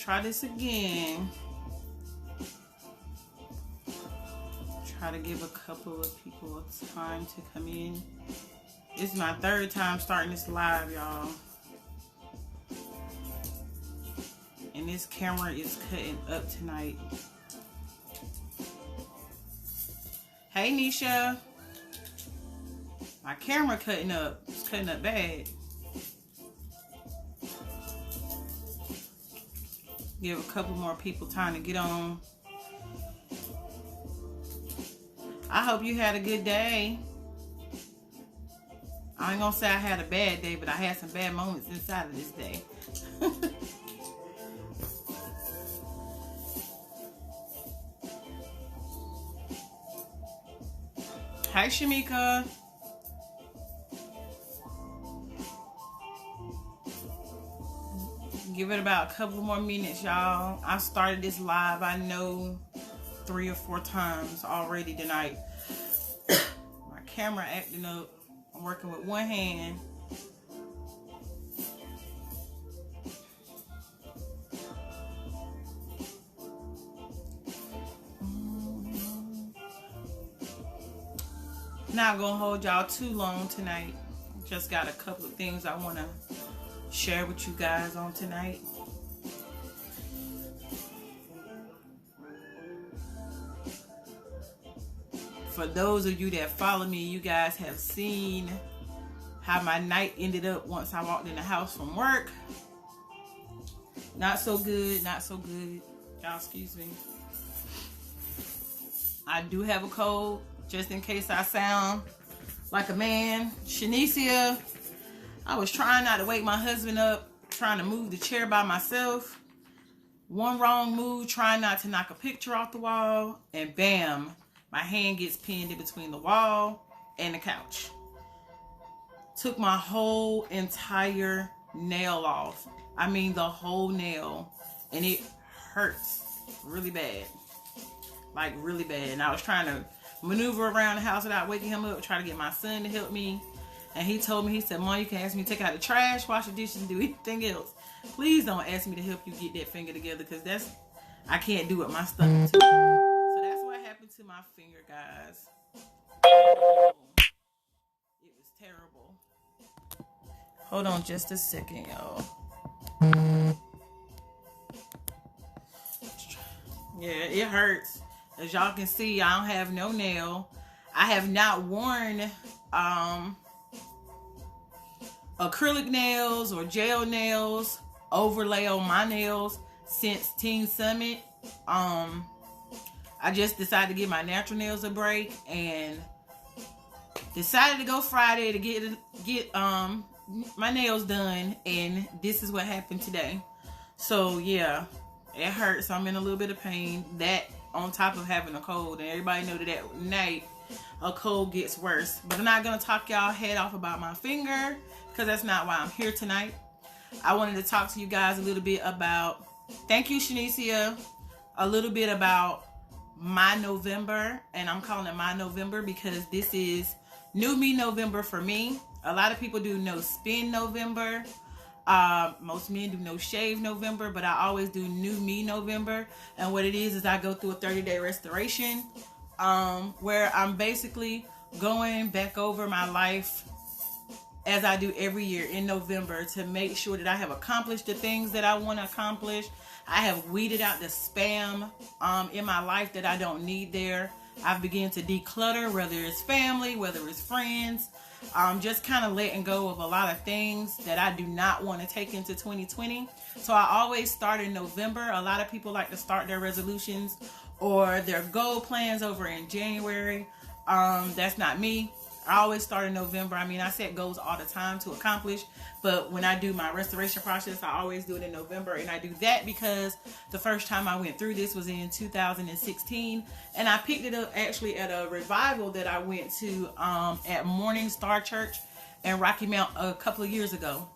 try this again. Try to give a couple of people time to come in. This is my third time starting this live, y'all. And this camera is cutting up tonight. Hey, Nisha. My camera cutting up. It's cutting up bad. Give a couple more people time to get on. I hope you had a good day. I ain't gonna say I had a bad day, but I had some bad moments inside of this day. Hi, Shamika. Give it about a couple more minutes, y'all. I started this live, I know, 3 or 4 times already tonight. My camera acting up. I'm working with one hand. Not gonna hold y'all too long tonight. Just got a couple of things I want to share with you guys on tonight. For those of you that follow me, you guys have seen how my night ended up once I walked in the house from work. Not so good, not so good. Y'all excuse me. I do have a cold, just in case I sound like a man. Shanicia, I was trying not to wake my husband up, trying to move the chair by myself. One wrong move, trying not to knock a picture off the wall, and bam, my hand gets pinned in between the wall and the couch. Took my whole entire nail off. I mean the whole nail. And it hurts really bad. Like really bad. And I was trying to maneuver around the house without waking him up, try to get my son to help me. And he told me, he said, Mom, you can ask me to take out the trash, wash the dishes, and do anything else. Please don't ask me to help you get that finger together, because I can't do it. My stomach too. So that's what happened to my finger, guys. It was terrible. Hold on just a second, y'all. Yeah, it hurts. As y'all can see, I don't have no nail. I have not worn acrylic nails or gel nails overlay on my nails since Teen Summit. I just decided to give my natural nails a break and decided to go Friday to get my nails done, and this is what happened today. So yeah, it hurts. I'm in a little bit of pain. That on top of having a cold, and everybody know that at night a cold gets worse. But I'm not gonna talk y'all head off about my finger, because that's not why I'm here tonight. I wanted to talk to you guys a little bit about, thank you Shanicia, a little bit about my November. And I'm calling it my November because this is New Me November for me. A lot of people do no spin November. Most men do no shave November, but I always do New Me November. And what it is I go through a 30-day restoration, where I'm basically going back over my life as I do every year in November to make sure that I have accomplished the things that I want to accomplish. I have weeded out the spam in my life that I don't need there. I've begun to declutter, whether it's family, whether it's friends, just kind of letting go of a lot of things that I do not want to take into 2020. So I always start in November. A lot of people like to start their resolutions or their goal plans over in January. That's not me. I always start in November. I mean, I set goals all the time to accomplish, but when I do my restoration process, I always do it in November. And I do that because the first time I went through this was in 2016, and I picked it up actually at a revival that I went to at Morning Star Church in Rocky Mount a couple of years ago,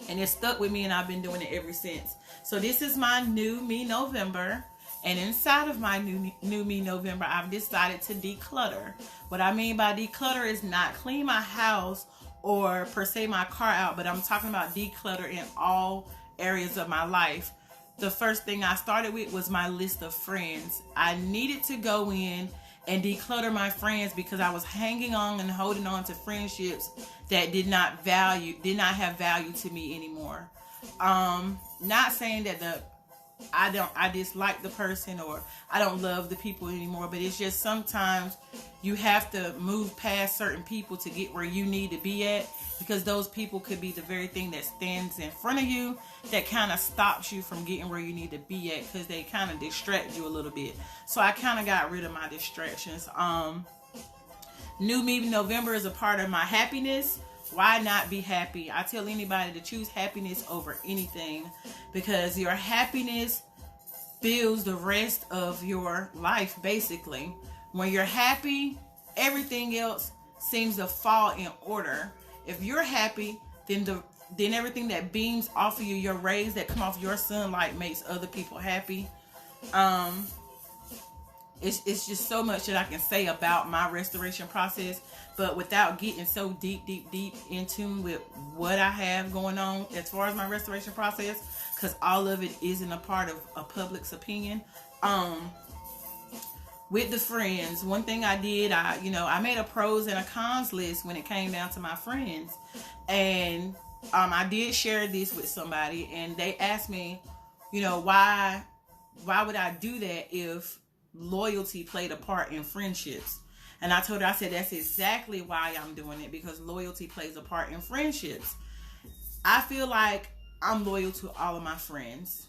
and it stuck with me, and I've been doing it ever since. So this is my New Me November. And inside of my new Me November, I've decided to declutter. What I mean by declutter is not clean my house or per se my car out, but I'm talking about declutter in all areas of my life. the first thing I started with was my list of friends. I needed to go in and declutter my friends because I was hanging on and holding on to friendships that did not have value to me anymore. Not saying that I dislike the person or I don't love the people anymore, but it's just sometimes you have to move past certain people to get where you need to be at, because those people could be the very thing that stands in front of you that kind of stops you from getting where you need to be at, because they kind of distract you a little bit. So I kind of got rid of my distractions. New Me November is a part of my happiness. Why not be happy? I tell anybody to choose happiness over anything, because your happiness builds the rest of your life, basically. When you're happy, everything else seems to fall in order. If you're happy, then everything that beams off of you, your rays that come off your sunlight, makes other people happy. It's just so much that I can say about my restoration process, but without getting so deep in tune with what I have going on as far as my restoration process, because all of it isn't a part of a public's opinion. With the friends, one thing I did, I made a pros and a cons list when it came down to my friends, and I did share this with somebody, and they asked me, why would I do that if loyalty played a part in friendships? And I told her, I said, that's exactly why I'm doing it, because loyalty plays a part in friendships. I feel like I'm loyal to all of my friends,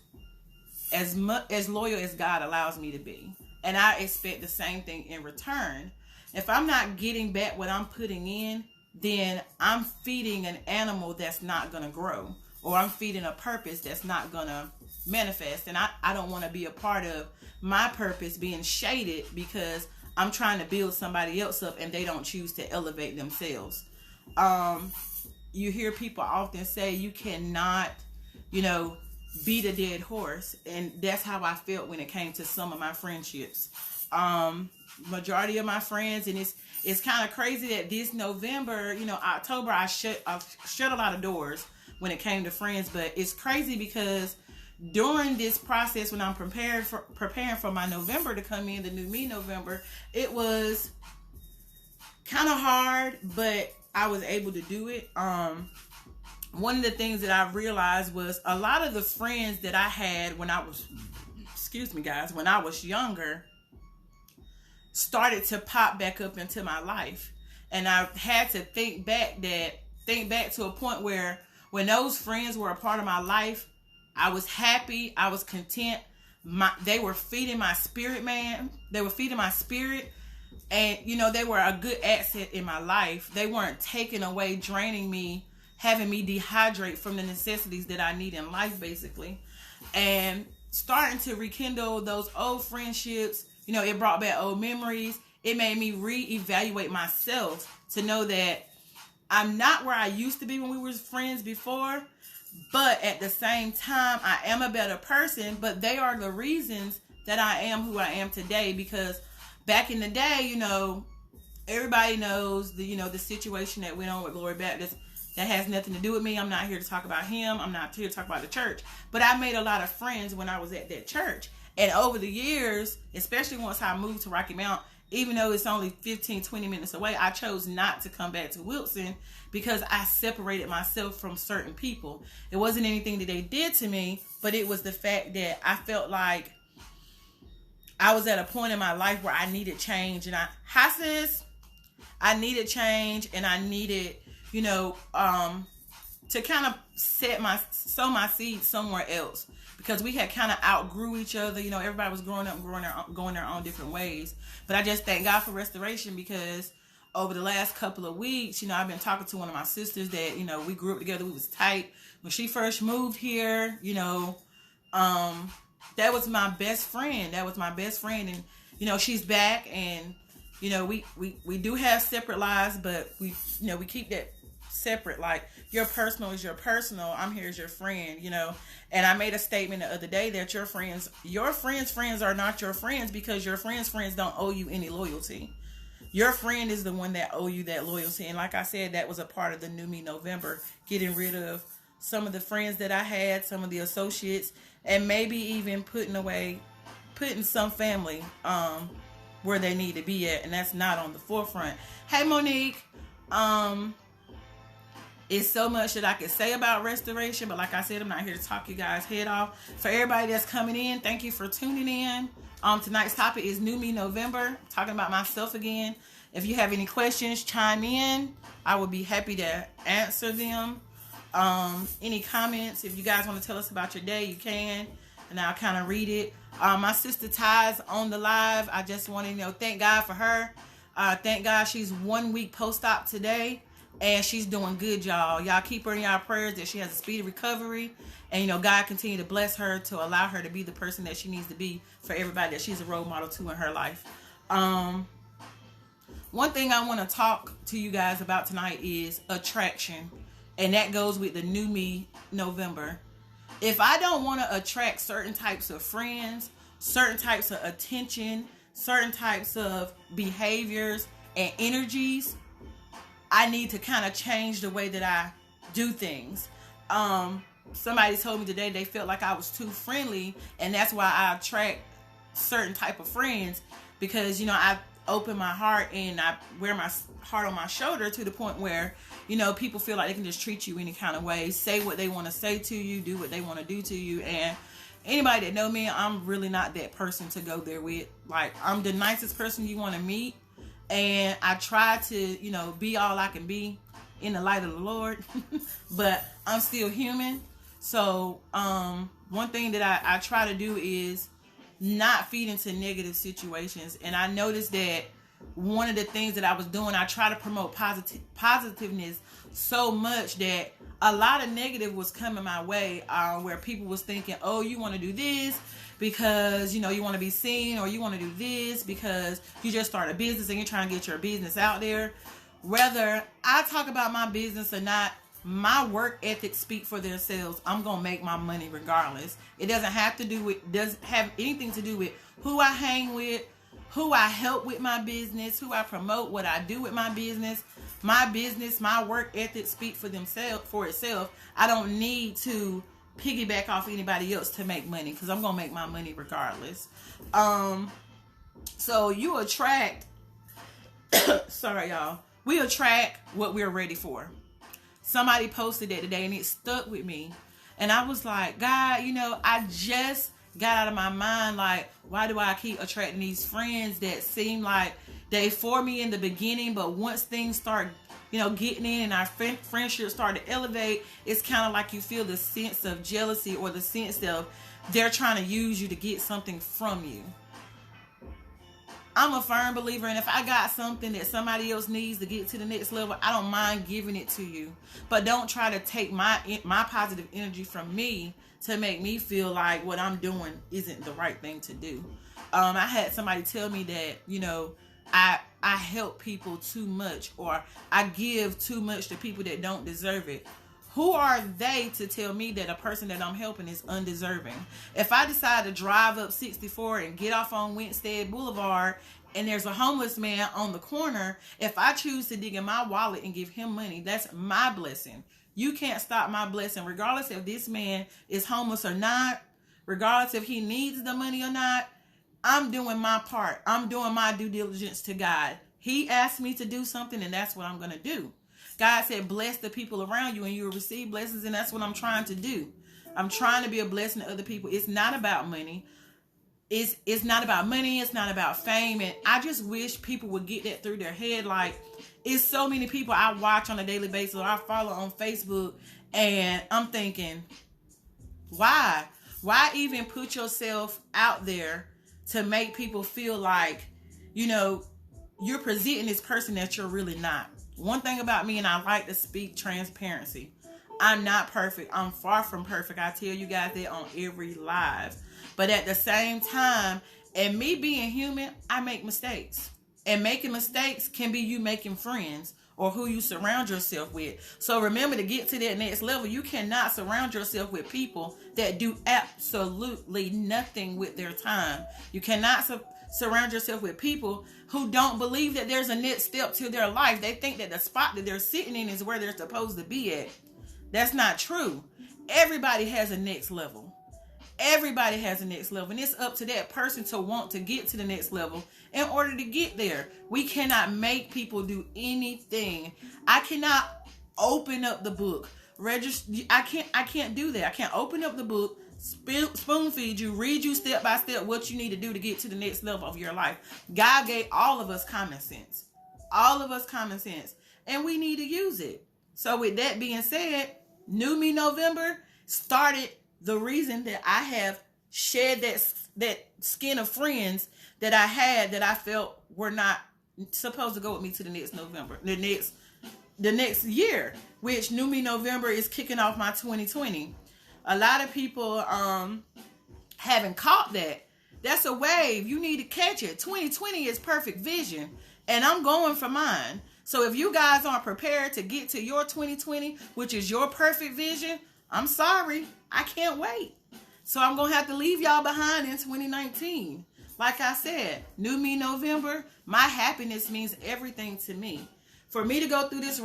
as loyal as God allows me to be. And I expect the same thing in return. If I'm not getting back what I'm putting in, then I'm feeding an animal that's not going to grow, or I'm feeding a purpose that's not going to manifest. And I don't want to be a part of my purpose being shaded because I'm trying to build somebody else up and they don't choose to elevate themselves. You hear people often say you cannot, beat a dead horse. And that's how I felt when it came to some of my friendships. Majority of my friends, and it's kind of crazy that this November, October, I shut a lot of doors when it came to friends. But it's crazy because during this process, when I'm preparing for my November to come in, the New Me November, it was kind of hard, but I was able to do it. One of the things that I realized was a lot of the friends that I had when I was, when I was younger, started to pop back up into my life. And I had to think back to a point where when those friends were a part of my life, I was happy. I was content. They were feeding my spirit, man. They were feeding my spirit. And, they were a good asset in my life. They weren't taking away, draining me, having me dehydrate from the necessities that I need in life, basically. And starting to rekindle those old friendships, it brought back old memories. It made me reevaluate myself to know that I'm not where I used to be when we were friends before. But at the same time, I am a better person, but they are the reasons that I am who I am today. Because back in the day, everybody knows the situation that went on with Glory Baptist. That has nothing to do with me. I'm not here to talk about him. I'm not here to talk about the church. But I made a lot of friends when I was at that church. And over the years, especially once I moved to Rocky Mount, even though it's only 15, 20 minutes away, I chose not to come back to Wilson because I separated myself from certain people. It wasn't anything that they did to me, but it was the fact that I felt like I was at a point in my life where I needed change. And I needed change, and I needed, to kind of sow my seed somewhere else. Because we had kind of outgrew each other. Everybody was growing up and going their own different ways. But I just thank God for restoration, because over the last couple of weeks, I've been talking to one of my sisters that, we grew up together. We was tight. When she first moved here, that was my best friend. And, she's back, and, we do have separate lives, but we keep that separate. Like, your personal is your personal. I'm here as your friend, And I made a statement the other day that your friends are not your friends, because your friends don't owe you any loyalty. Your friend is the one that owe you that loyalty. And like I said, that was a part of the New Me November, getting rid of some of the friends that I had, some of the associates, and maybe even putting some family where they need to be at, and that's not on the forefront. Hey Monique, it's so much that I could say about restoration, but like I said, I'm not here to talk you guys head off. For everybody that's coming in, thank you for tuning in. Tonight's topic is New Me November, talking about myself again. If you have any questions, chime in. I will be happy to answer them. Any comments, if you guys want to tell us about your day, you can, and I'll kind of read it. My sister Ty's on the live. I just want to thank God for her. Thank God she's 1 week post-op today, and she's doing good, y'all. Y'all keep her in y'all prayers that she has a speedy recovery, and God continue to bless her to allow her to be the person that she needs to be for everybody that she's a role model to in her life. One thing I want to talk to you guys about tonight is attraction, and that goes with the New Me November. If I don't want to attract certain types of friends, certain types of attention, certain types of behaviors and energies, I need to kind of change the way that I do things. Somebody told me today they felt like I was too friendly, and that's why I attract certain type of friends, because I open my heart and I wear my heart on my shoulder to the point where people feel like they can just treat you any kind of way, say what they want to say to you, do what they want to do to you. And anybody that know me, I'm really not that person to go there with. Like, I'm the nicest person you want to meet, and I try to be all I can be in the light of the Lord. But I'm still human. So one thing that I try to do is not feed into negative situations. And I noticed that one of the things that I was doing, I try to promote positiveness so much that a lot of negative was coming my way, where people was thinking, oh, you want to do this because you want to be seen, or you want to do this because you just started a business and you're trying to get your business out there. Whether I talk about my business or not, my work ethics speak for themselves. I'm gonna make my money regardless. It doesn't have anything to do with who I hang with, who I help with my business, who I promote, what I do with my business. My work ethics speak for itself. I don't need to piggyback off anybody else to make money, because I'm gonna make my money regardless. So you attract sorry y'all, we attract what we're ready for. Somebody posted that today and it stuck with me, and I was like, God, I just got out of my mind, like, why do I keep attracting these friends that seem like they for me in the beginning, but once things start getting in and our friendship start to elevate, it's kind of like you feel the sense of jealousy, or the sense of they're trying to use you to get something from you. I'm a firm believer, and if I got something that somebody else needs to get to the next level, I don't mind giving it to you. But don't try to take my positive energy from me to make me feel like what I'm doing isn't the right thing to do. I had somebody tell me that, I help people too much, or I give too much to people that don't deserve it. Who are they to tell me that a person that I'm helping is undeserving? If I decide to drive up 64 and get off on Winstead Boulevard and there's a homeless man on the corner, if I choose to dig in my wallet and give him money, that's my blessing. You can't stop my blessing, regardless if this man is homeless or not, regardless if he needs the money or not. I'm doing my part. I'm doing my due diligence to God. He asked me to do something, and that's what I'm going to do. God said, bless the people around you and you will receive blessings, and that's what I'm trying to do. I'm trying to be a blessing to other people. It's not about money. It's not about money. It's not about fame. And I just wish people would get that through their head. Like, it's so many people I watch on a daily basis, or I follow on Facebook, and I'm thinking, why? Why even put yourself out there to make people feel like, you're presenting this person that you're really not? One thing about me, and I like to speak transparency, I'm not perfect. I'm far from perfect. I tell you guys that on every live. But at the same time, and me being human, I make mistakes. And making mistakes can be you making friends, or who you surround yourself with. So remember, to get to that next level, you cannot surround yourself with people that do absolutely nothing with their time. You cannot surround yourself with people who don't believe that there's a next step to their life. They think that the spot that they're sitting in is where they're supposed to be at. That's not true. Everybody has a next level. Everybody has a next level, and it's up to that person to want to get to the next level in order to get there. We cannot make people do anything. I cannot open up the book, register. I can't do that. I can't open up the book, spoon feed you, read you step by step what you need to do to get to the next level of your life. God gave all of us common sense. All of us common sense, and we need to use it. So with that being said, New Me November started the reason that I have shed that skin of friends that I had that I felt were not supposed to go with me to the next November, the next year, which New Me November is kicking off my 2020. A lot of people haven't caught that. That's a wave. You need to catch it. 2020 is perfect vision, and I'm going for mine. So if you guys aren't prepared to get to your 2020, which is your perfect vision, I'm sorry, I can't wait. So I'm going to have to leave y'all behind in 2019. Like I said, New Me November, my happiness means everything to me. For me to go through this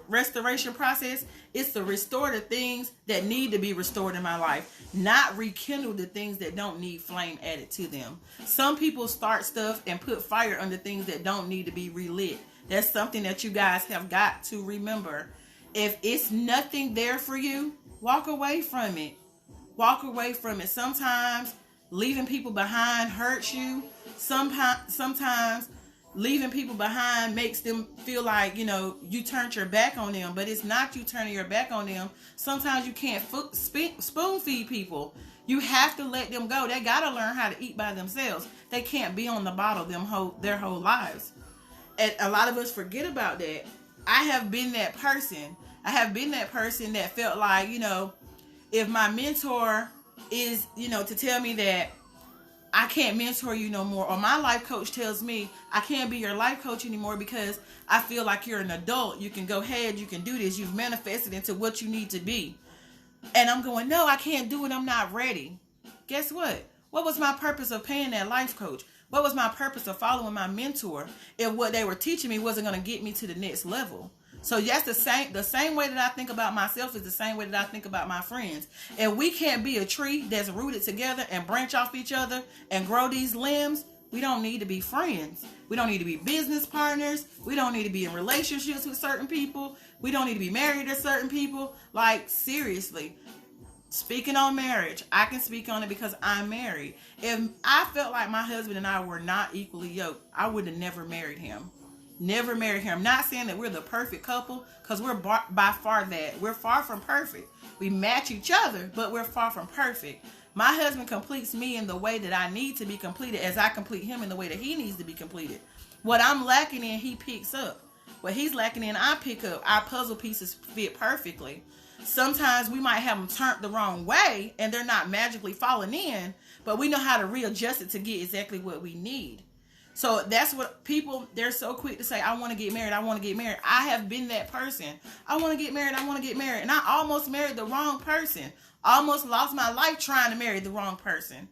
restoration process, it's to restore the things that need to be restored in my life, not rekindle the things that don't need flame added to them. Some people start stuff and put fire under things that don't need to be relit. That's something that you guys have got to remember. If it's nothing there for you, walk away from it. Walk away from it. Sometimes leaving people behind hurts you. Sometimes leaving people behind makes them feel like, you turned your back on them. But it's not you turning your back on them. Sometimes you can't spoon feed people. You have to let them go. They got to learn how to eat by themselves. They can't be on the bottle their whole lives. And a lot of us forget about that. I have been that person. I have been that person that felt like, if my mentor is, to tell me that I can't mentor you no more, or my life coach tells me I can't be your life coach anymore because I feel like you're an adult. You can go ahead. You can do this. You've manifested into what you need to be. And I'm going, no, I can't do it. I'm not ready. Guess what? What was my purpose of paying that life coach? What was my purpose of following my mentor if what they were teaching me wasn't going to get me to the next level? So that's the same way that I think about myself is the same way that I think about my friends. And we can't be a tree that's rooted together and branch off each other and grow these limbs. We don't need to be friends. We don't need to be business partners. We don't need to be in relationships with certain people. We don't need to be married to certain people. Like, seriously. Speaking on marriage, I can speak on it because I'm married. If I felt like my husband and I were not equally yoked, I would have never married him. Never married him. I'm not saying that we're the perfect couple, because we're by far that. We're far from perfect. We match each other, but we're far from perfect. My husband completes me in the way that I need to be completed as I complete him in the way that he needs to be completed. What I'm lacking in, he picks up. What he's lacking in, I pick up. Our puzzle pieces fit perfectly. Sometimes we might have them turned the wrong way and they're not magically falling in, but we know how to readjust it to get exactly what we need. So that's what people, they're so quick to say, I want to get married. I want to get married. I have been that person. I want to get married. I want to get married. And I almost married the wrong person. Almost lost my life trying to marry the wrong person.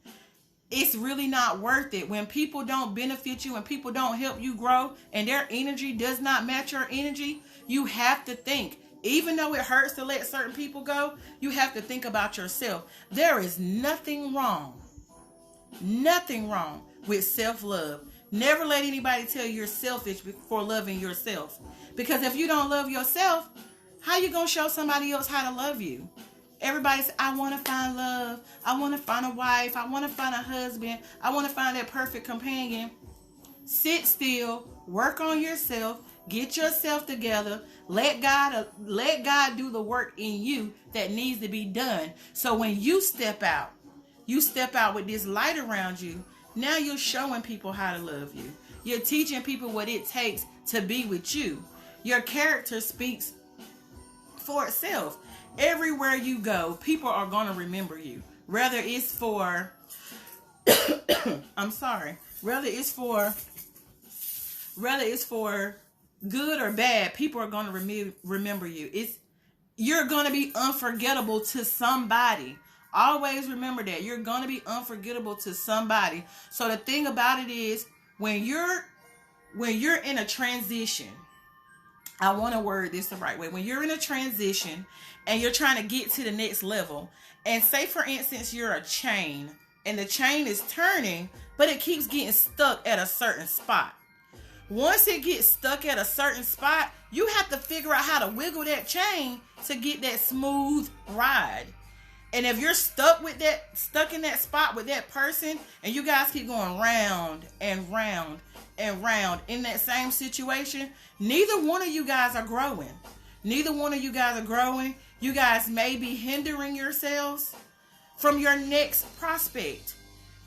It's really not worth it. When people don't benefit you and people don't help you grow and their energy does not match your energy, you have to think. Even though it hurts to let certain people go, you have to think about yourself. There is nothing wrong with self-love. Never let anybody tell you you're selfish before loving yourself. Because if you don't love yourself, how you going to show somebody else how to love you? Everybody says, I want to find love. I want to find a wife. I want to find a husband. I want to find that perfect companion. Sit still. Work on yourself. Get yourself together. Let God do the work in you that needs to be done. So when you step out with this light around you. Now you're showing people how to love you. You're teaching people what it takes to be with you. Your character speaks for itself. Everywhere you go, people are going to remember you. Whether it's for, whether it's for good or bad, people are going to remember you. You're going to be unforgettable to somebody. Always remember that. You're going to be unforgettable to somebody. So the thing about it is, when you're in a transition, I want to word this the right way. When you're in a transition and you're trying to get to the next level, and say for instance you're a chain and the chain is turning, but it keeps getting stuck at a certain spot. Once it gets stuck at a certain spot, you have to figure out how to wiggle that chain to get that smooth ride. And if you're stuck in that spot with that person, and you guys keep going round and round and round in that same situation, neither one of you guys are growing. Neither one of you guys are growing. You guys may be hindering yourselves from your next prospect.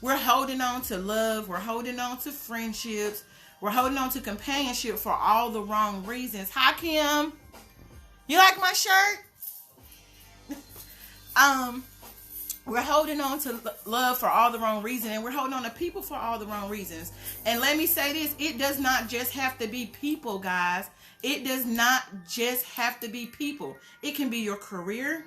We're holding on to love. We're holding on to friendships. We're holding on to companionship for all the wrong reasons. Hi, Kim. You like my shirt? We're holding on to love for all the wrong reasons, and we're holding on to people for all the wrong reasons. And let me say this, it does not just have to be people, guys. It does not just have to be people. It can be your career.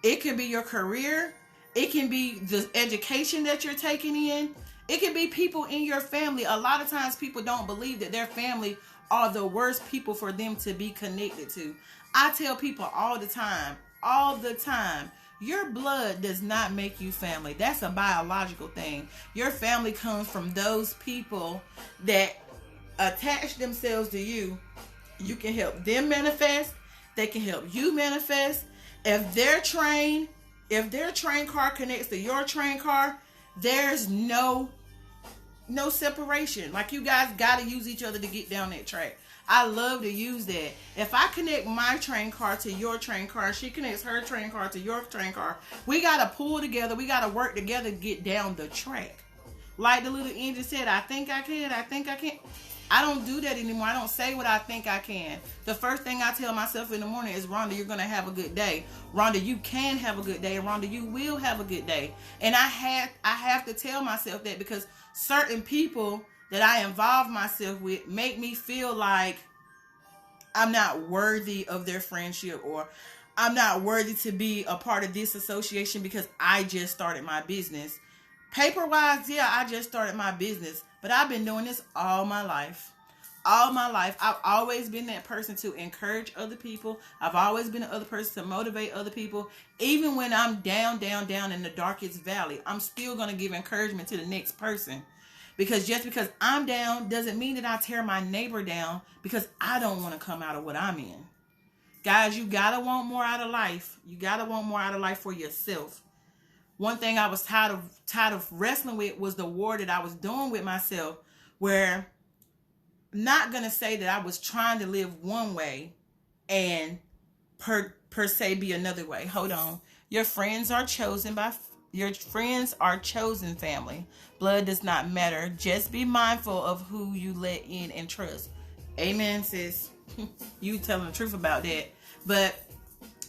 It can be your career. It can be the education that you're taking in. It can be people in your family. A lot of times people don't believe that their family are the worst people for them to be connected to. I tell people all the time, your blood does not make you family. That's a biological thing. Your family comes from those people that attach themselves to you. You can help them manifest. They can help you manifest. If their train car connects to your train car, there's no separation. Like, you guys got to use each other to get down that track. I love to use that. If I connect my train car to your train car, she connects her train car to your train car, we got to pull together. We got to work together to get down the track. Like the little engine said, I think I can, I think I can. I don't do that anymore. I don't say what I think I can. The first thing I tell myself in the morning is, Rhonda, you're going to have a good day. Rhonda, you can have a good day. And Rhonda, you will have a good day. And I have to tell myself that, because certain people that I involve myself with make me feel like I'm not worthy of their friendship, or I'm not worthy to be a part of this association because I just started my business. Paper-wise, yeah, I just started my business, but I've been doing this all my life. All my life. I've always been that person to encourage other people. I've always been the other person to motivate other people. Even when I'm down in the darkest valley, I'm still going to give encouragement to the next person. Because just because I'm down doesn't mean that I tear my neighbor down because I don't want to come out of what I'm in. Guys, you got to want more out of life. You got to want more out of life for yourself. One thing I was tired of wrestling with was the war that I was doing with myself, where I'm not going to say that I was trying to live one way and per se be another way. Hold on. Your friends are chosen, family. Blood does not matter. Just be mindful of who you let in and trust. Amen, sis. You telling the truth about that. But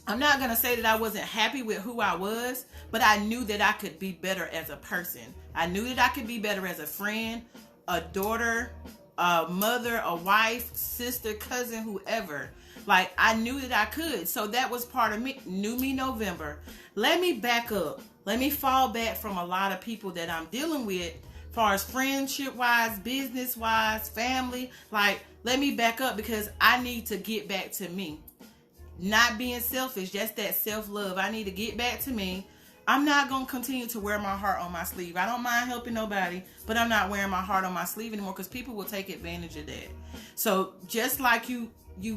I'm not going to say that I wasn't happy with who I was, but I knew that I could be better as a person. I knew that I could be better as a friend, a daughter, a mother, a wife, sister, cousin, whoever. Like, I knew that I could. So that was part of me. New Me November. Let me back up. Let me fall back from a lot of people that I'm dealing with, as far as friendship-wise, business-wise, family. Like, let me back up, because I need to get back to me. Not being selfish, just that self-love. I need to get back to me. I'm not going to continue to wear my heart on my sleeve. I don't mind helping nobody, but I'm not wearing my heart on my sleeve anymore, because people will take advantage of that. So just like you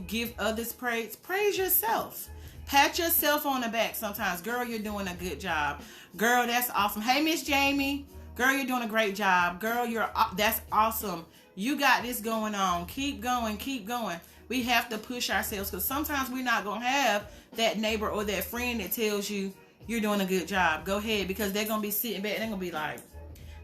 give others praise yourself. Pat yourself on the back sometimes. Girl, you're doing a good job. Girl, that's awesome. Hey, Miss Jamie. Girl, you're doing a great job. Girl, that's awesome. You got this going on. Keep going. Keep going. We have to push ourselves, because sometimes we're not going to have that neighbor or that friend that tells you you're doing a good job. Go ahead, because they're going to be sitting back. They're going to be like,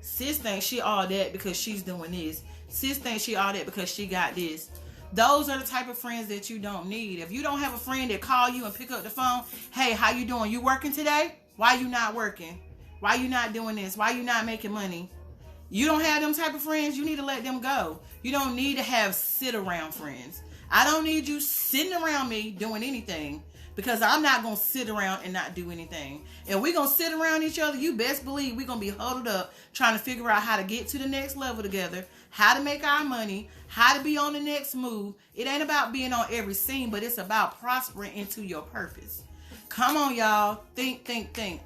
sis thinks she all that because she's doing this. Sis thinks she all that because she got this. Those are the type of friends that you don't need. If you don't have a friend that call you and pick up the phone, hey, how you doing? You working today? Why you not working? Why you not doing this? Why you not making money? You don't have them type of friends, you need to let them go. You don't need to have sit around friends. I don't need you sitting around me doing anything, because I'm not going to sit around and not do anything. If we're going to sit around each other, you best believe we're going to be huddled up trying to figure out how to get to the next level together, how to make our money, how to be on the next move. It ain't about being on every scene, but it's about prospering into your purpose. Come on, y'all. Think.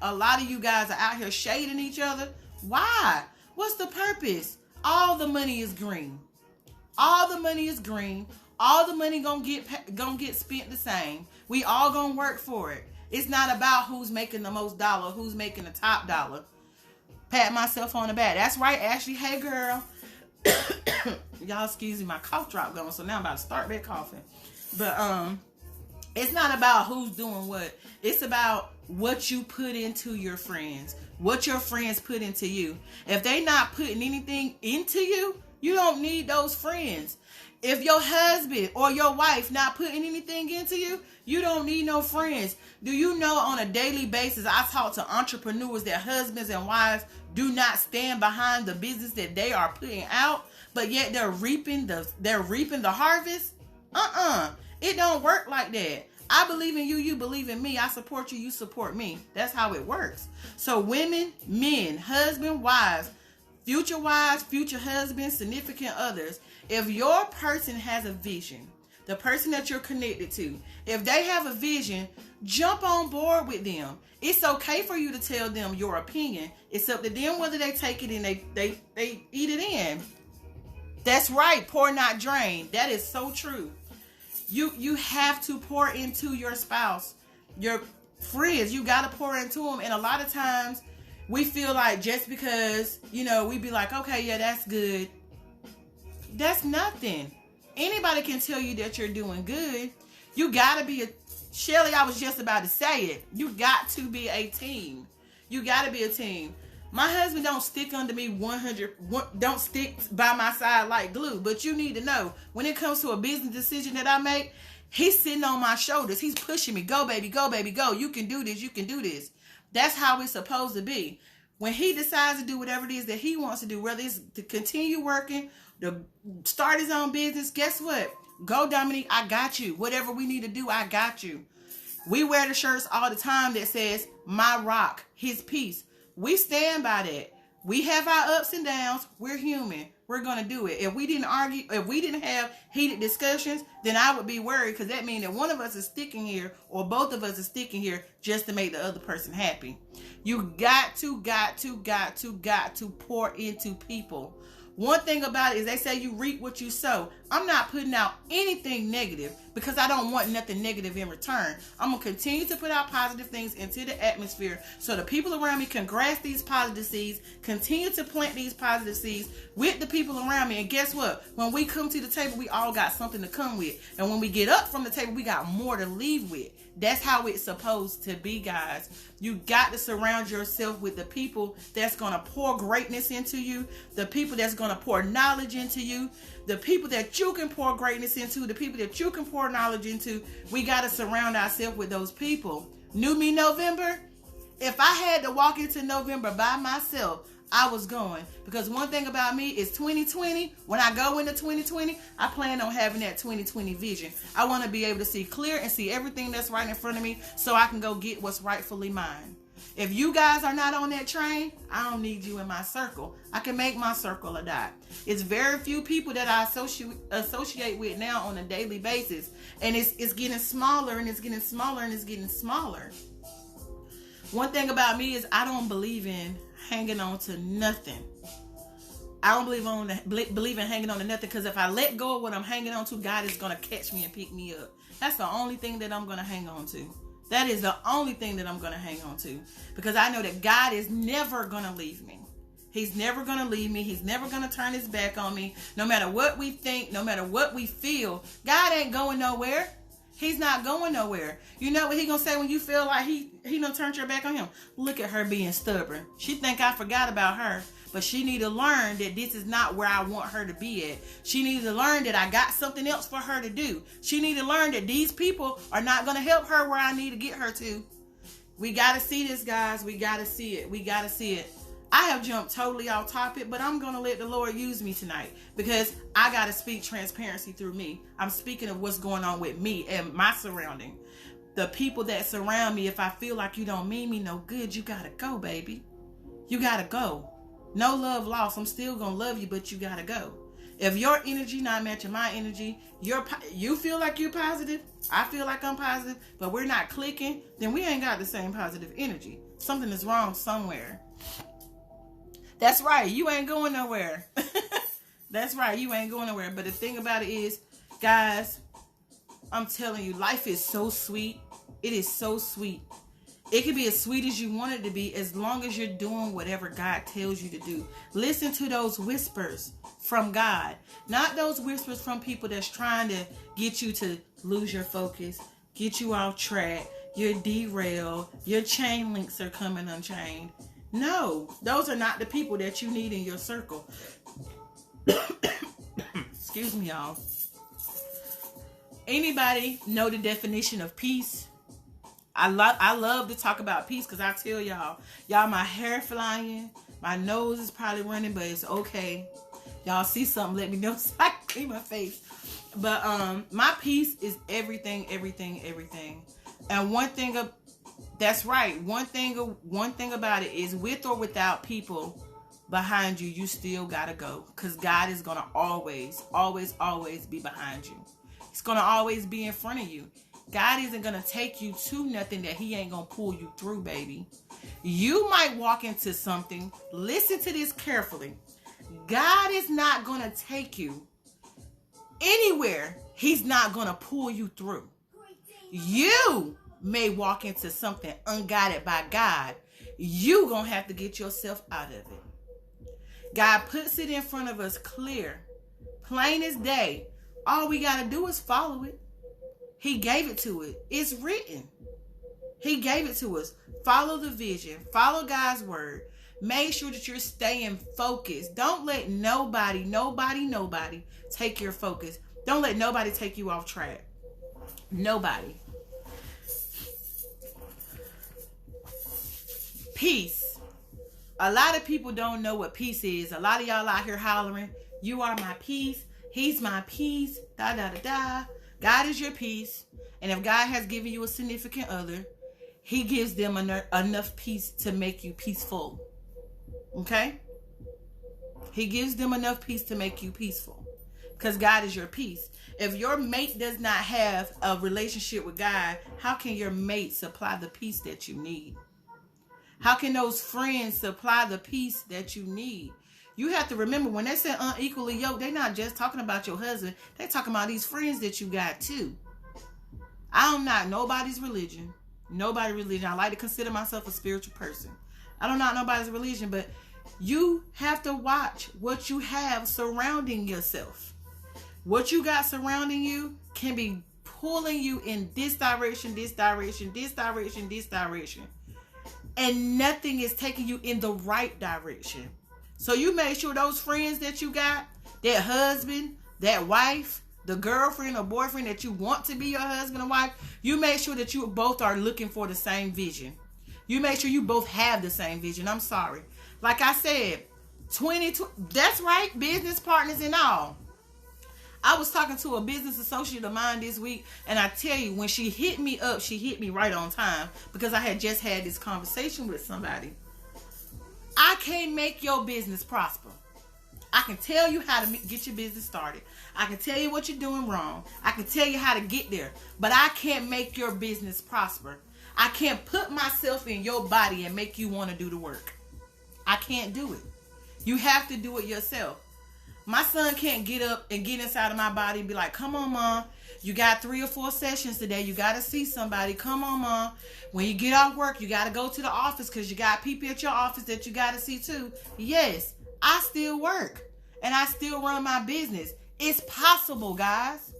A lot of you guys are out here shading each other. Why? What's the purpose? All the money is green. All the money is green. All the money gonna get spent the same. We all gonna work for it. It's not about who's making the most dollar, who's making the top dollar. Pat myself on the back. That's right, Ashley. Hey, girl. Y'all excuse me, my cough drop going, so now I'm about to start back coughing. But it's not about who's doing what. It's about what you put into your friends, what your friends put into you. If they not putting anything into you, you don't need those friends. If your husband or your wife not putting anything into you, you don't need no friends. Do you know on a daily basis, I talk to entrepreneurs that husbands and wives do not stand behind the business that they are putting out, but yet they're reaping the harvest? It don't work like that. I believe in you, you believe in me. I support you, you support me. That's how it works. So women, men, husband, wives, future husbands, significant others, if your person has a vision, the person that you're connected to, if they have a vision, jump on board with them. It's okay for you to tell them your opinion. It's up to them whether they take it and they eat it in. That's right. Pour not drain. That is so true. You have to pour into your spouse, your friends. You got to pour into them. And a lot of times we feel like just because, we be like, okay, yeah, that's good. That's nothing. Anybody can tell you that you're doing good. You got to be Shelly, I was just about to say it. You got to be a team. You got to be a team. My husband don't stick under me don't stick by my side like glue. But you need to know, when it comes to a business decision that I make, he's sitting on my shoulders. He's pushing me. Go, baby, go, baby, go. You can do this. You can do this. That's how it's supposed to be. When he decides to do whatever it is that he wants to do, whether it's to continue working, to start his own business, guess what? Go, Dominique, I got you. Whatever we need to do, I got you. We wear the shirts all the time that says, my rock, his peace. We stand by that. We have our ups and downs. We're human. We're going to do it. If we didn't argue, if we didn't have heated discussions, then I would be worried, because that means that one of us is sticking here or both of us is sticking here just to make the other person happy. You got to pour into people. One thing about it is they say you reap what you sow. I'm not putting out anything negative because I don't want nothing negative in return. I'm going to continue to put out positive things into the atmosphere so the people around me can grasp these positive seeds, continue to plant these positive seeds with the people around me. And guess what? When we come to the table, we all got something to come with. And when we get up from the table, we got more to leave with. That's how it's supposed to be, guys. You got to surround yourself with the people that's going to pour greatness into you, the people that's going to pour knowledge into you, the people that you can pour greatness into, the people that you can pour knowledge into. We got to surround ourselves with those people. New me November? If I had to walk into November by myself, I was going. Because one thing about me is 2020, when I go into 2020, I plan on having that 2020 vision. I want to be able to see clear and see everything that's right in front of me so I can go get what's rightfully mine. If you guys are not on that train, I don't need you in my circle. I can make my circle a dot. It's very few people that I associate with now on a daily basis. And it's getting smaller and it's getting smaller and it's getting smaller. One thing about me is I don't believe in hanging on to nothing. I don't believe in hanging on to nothing, because if I let go of what I'm hanging on to, God is going to catch me and pick me up. That's the only thing that I'm going to hang on to. That is the only thing that I'm going to hang on to, because I know that God is never going to leave me. He's never going to leave me. He's never going to turn his back on me. No matter what we think, no matter what we feel, God ain't going nowhere. He's not going nowhere. You know what he gonna say when you feel like he done turned your back on him? Look at her being stubborn. She think I forgot about her, but she need to learn that this is not where I want her to be at. She needs to learn that I got something else for her to do. She need to learn that these people are not gonna help her where I need to get her to. We gotta see this, guys. We gotta see it. We gotta see it. I have jumped totally off topic, but I'm going to let the Lord use me tonight, because I got to speak transparency through me. I'm speaking of what's going on with me and my surrounding. the people that surround me, if I feel like you don't mean me no good, you gotta go, baby. You gotta go. No love lost. I'm still gonna love you, but you gotta go. If your energy not matching my energy, you feel like you're positive, I feel like I'm positive, but we're not clicking, then we ain't got the same positive energy. Something is wrong somewhere. That's right. You ain't going nowhere. That's right. You ain't going nowhere. But the thing about it is, guys, I'm telling you, life is so sweet. It is so sweet. It can be as sweet as you want it to be, as long as you're doing whatever God tells you to do. Listen to those whispers from God, not those whispers from people that's trying to get you to lose your focus, get you off track, you're derailed, your chain links are coming unchained. No, those are not the people that you need in your circle. Excuse me, y'all. Anybody know the definition of peace? I love to talk about peace, because I tell y'all, my hair flying, my nose is probably running, but it's okay. Y'all see something, let me know so I can clean my face. But my peace is everything. And one thing about it is, with or without people behind you, you still gotta go, because God is gonna always be behind you. He's gonna always be in front of you. God isn't going to take you to nothing that he ain't going to pull you through, baby. You might walk into something. Listen to this carefully. God is not going to take you anywhere he's not going to pull you through. You may walk into something unguided by God. You going to have to get yourself out of it. God puts it in front of us clear, plain as day. All we got to do is follow it. He gave it to it. It's written. He gave it to us. Follow the vision. Follow God's word. Make sure that you're staying focused. Don't let nobody take your focus. Don't let nobody take you off track. Nobody. Peace. A lot of people don't know what peace is. A lot of y'all out here hollering, you are my peace. He's my peace. Da da da da. God is your peace. And if God has given you a significant other, he gives them enough peace to make you peaceful. Okay? He gives them enough peace to make you peaceful. Because God is your peace. If your mate does not have a relationship with God, how can your mate supply the peace that you need? How can those friends supply the peace that you need? You have to remember, when they say unequally yoked, they're not just talking about your husband. They're talking about these friends that you got too. I'm not nobody's religion. Nobody's religion. I like to consider myself a spiritual person. I don't know nobody's religion, but you have to watch what you have surrounding yourself. What you got surrounding you can be pulling you in this direction, this direction, this direction, this direction. And nothing is taking you in the right direction. So you make sure those friends that you got, that husband, that wife, the girlfriend or boyfriend that you want to be your husband or wife, you make sure that you both are looking for the same vision. You make sure you both have the same vision. I'm sorry. Like I said, 2020, that's right, business partners and all. I was talking to a business associate of mine this week, and I tell you, when she hit me up, she hit me right on time, because I had just had this conversation with somebody. I can't make your business prosper. I can tell you how to get your business started. I can tell you what you're doing wrong. I can tell you how to get there. But I can't make your business prosper. I can't put myself in your body and make you want to do the work. I can't do it. You have to do it yourself. My son can't get up and get inside of my body and be like, come on, Mom. You got 3 or 4 sessions today. You got to see somebody. Come on, Mom. When you get off work, you got to go to the office because you got people at your office that you got to see too. Yes, I still work and I still run my business. It's possible, guys.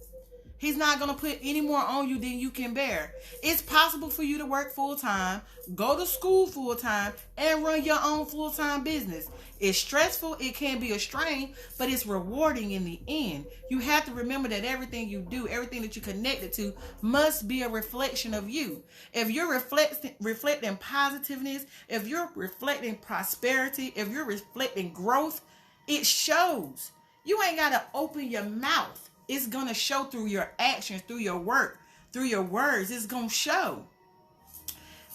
He's not going to put any more on you than you can bear. It's possible for you to work full-time, go to school full-time, and run your own full-time business. It's stressful. It can be a strain, but it's rewarding in the end. You have to remember that everything you do, everything that you're connected to, must be a reflection of you. If you're reflecting positiveness, if you're reflecting prosperity, if you're reflecting growth, it shows. You ain't got to open your mouth. It's going to show through your actions, through your work, through your words. It's going to show.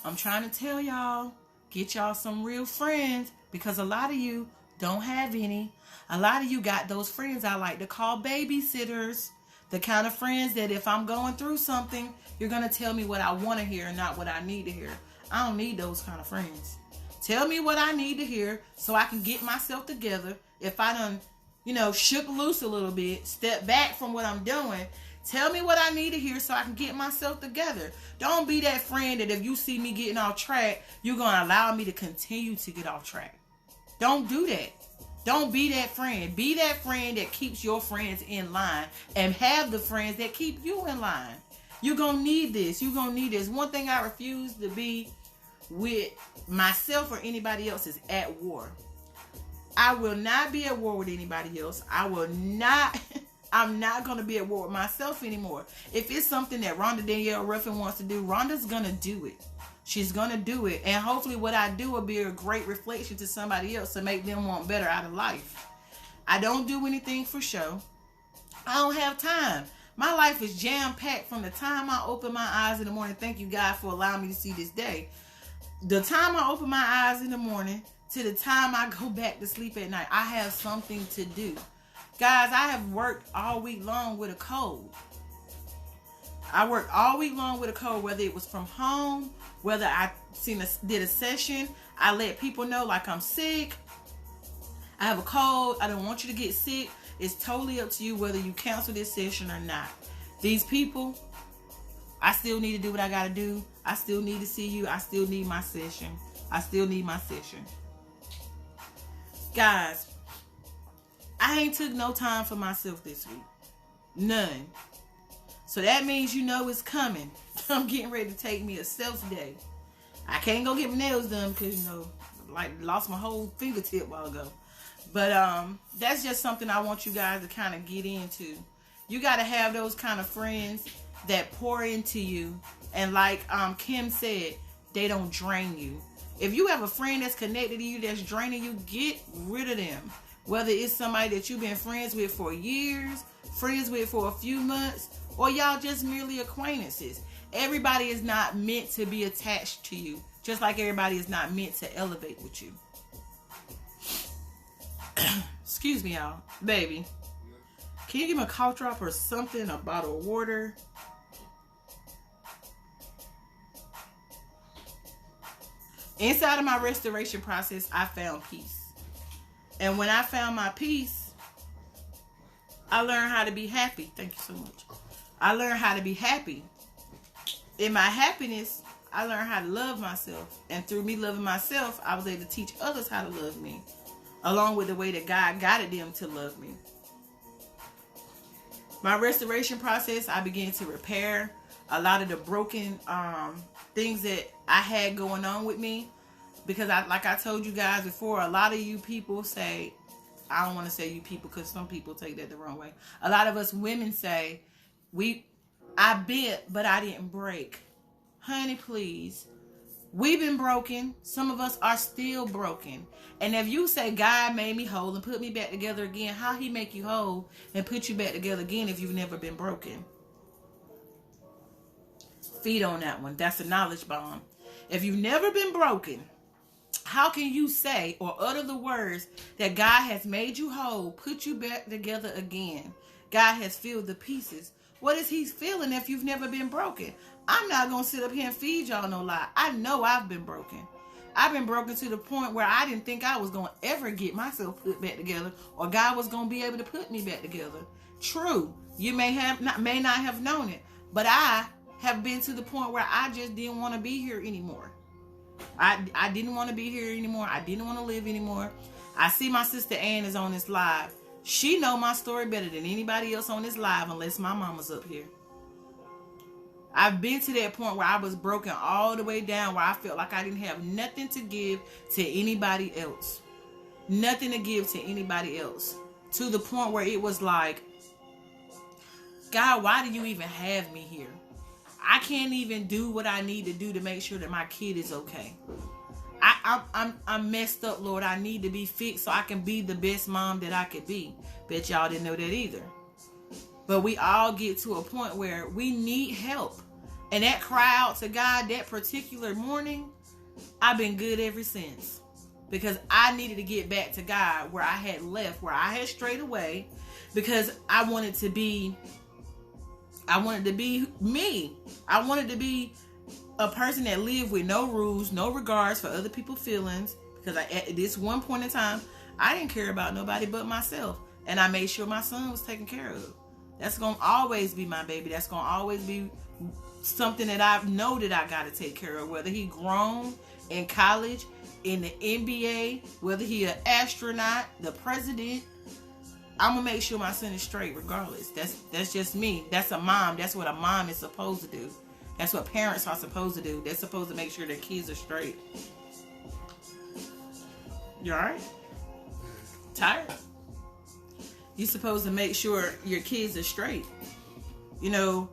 I'm trying to tell y'all, get y'all some real friends, because a lot of you don't have any. A lot of you got those friends I like to call babysitters. The kind of friends that if I'm going through something, you're going to tell me what I want to hear and not what I need to hear. I don't need those kind of friends. Tell me what I need to hear so I can get myself together. If I done, shook loose a little bit, step back from what I'm doing, tell me what I need to hear so I can get myself together. Don't be that friend that if you see me getting off track, you're going to allow me to continue to get off track. Don't do that. Don't be that friend. Be that friend that keeps your friends in line, and have the friends that keep you in line. You're going to need this. You're going to need this. One thing I refuse to be with myself or anybody else is at war. I will not be at war with anybody else. I'm not going to be at war with myself anymore. If it's something that Rhonda Danielle Ruffin wants to do, Rhonda's going to do it. She's going to do it. And hopefully what I do will be a great reflection to somebody else to make them want better out of life. I don't do anything for show. I don't have time. My life is jam-packed from the time I open my eyes in the morning. Thank you, God, for allowing me to see this day. The time I open my eyes in the morning to the time I go back to sleep at night, I have something to do. Guys, I have worked all week long with a cold. I worked all week long with a cold, whether it was from home, whether I did a session. I let people know like I'm sick. I have a cold. I don't want you to get sick. It's totally up to you whether you cancel this session or not. These people, I still need to do what I got to do. I still need to see you. I still need my session. I still need my session. Guys, I ain't took no time for myself this week. None. So that means it's coming. I'm getting ready to take me a self day. I can't go get my nails done because, lost my whole fingertip a while ago. But that's just something I want you guys to kind of get into. You got to have those kind of friends that pour into you. And like Kim said, they don't drain you. If you have a friend that's connected to you that's draining you, get rid of them. Whether it's somebody that you've been friends with for years, friends with for a few months, or y'all just merely acquaintances. Everybody is not meant to be attached to you, just like everybody is not meant to elevate with you. Excuse me, y'all. Baby, can you give me a cough drop or something, a bottle of water? Inside of my restoration process, I found peace. And when I found my peace, I learned how to be happy. Thank you so much. I learned how to be happy. In my happiness, I learned how to love myself. And through me loving myself, I was able to teach others how to love me, along with the way that God guided them to love me. My restoration process, I began to repair a lot of the broken things that I had going on with me. Because like I told you guys before, a lot of you people say, I don't want to say you people because some people take that the wrong way. A lot of us women say, I bent, but I didn't break. Honey, please. We've been broken. Some of us are still broken. And if you say God made me whole and put me back together again, how he make you whole and put you back together again if you've never been broken? Feed on that one. That's a knowledge bomb. If you've never been broken, how can you say or utter the words that God has made you whole, put you back together again? God has filled the pieces. What is he feeling if you've never been broken? I'm not going to sit up here and feed y'all no lie. I know I've been broken. I've been broken to the point where I didn't think I was going to ever get myself put back together, or God was going to be able to put me back together. True. You may not have known it, but I have been to the point where I just didn't want to be here anymore. I didn't want to be here anymore. I didn't want to live anymore. I see my sister Ann is on this live. She know my story better than anybody else on this live, unless my mama's up here. I've been to that point where I was broken all the way down, where I felt like I didn't have nothing to give to anybody else. Nothing to give to anybody else. To the point where it was like, God, why do you even have me here? I can't even do what I need to do to make sure that my kid is okay. I'm messed up, Lord. I need to be fixed so I can be the best mom that I could be. Bet y'all didn't know that either. But we all get to a point where we need help. And that cry out to God that particular morning, I've been good ever since. Because I needed to get back to God where I had left, where I had strayed away. Because I wanted to be me. I wanted to be a person that lived with no rules, no regards for other people's feelings. Because at this one point in time, I didn't care about nobody but myself. And I made sure my son was taken care of. That's going to always be my baby. That's going to always be something that I know that I got to take care of. Whether he grown, in college, in the NBA, whether he an astronaut, the president, I'm going to make sure my son is straight regardless. That's just me. That's a mom. That's what a mom is supposed to do. That's what parents are supposed to do. They're supposed to make sure their kids are straight. You alright? Tired? You're supposed to make sure your kids are straight. You know,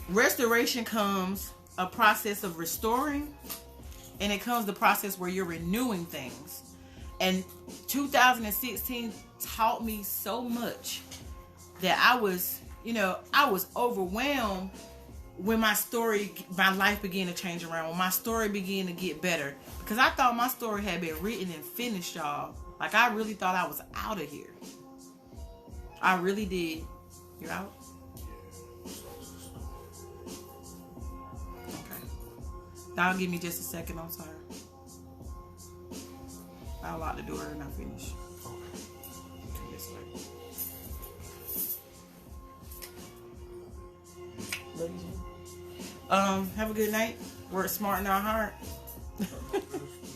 restoration comes a process of restoring, and it comes the process where you're renewing things. And 2016 taught me so much that I was overwhelmed when my life began to change around, when my story began to get better. Because I thought my story had been written and finished, y'all. Like, I really thought I was out of here. I really did. You're out? Okay. Y'all give me just a second, I'm sorry. I'll lock the door and I'll finish. Okay, this way. Love you. Have a good night. Work smart, not hard.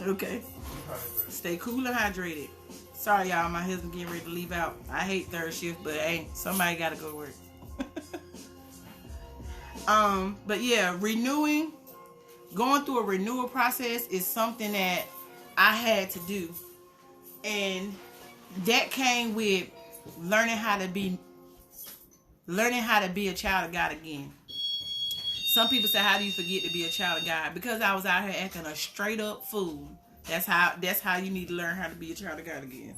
Okay. Stay cool and hydrated. Sorry, y'all. My husband getting ready to leave out. I hate third shift, but hey, somebody got to go to work. But yeah, going through a renewal process is something that I had to do. And that came with learning how to be a child of God again. Some people say, how do you forget to be a child of God? Because I was out here acting a straight up fool. That's how you need to learn how to be a child of God again.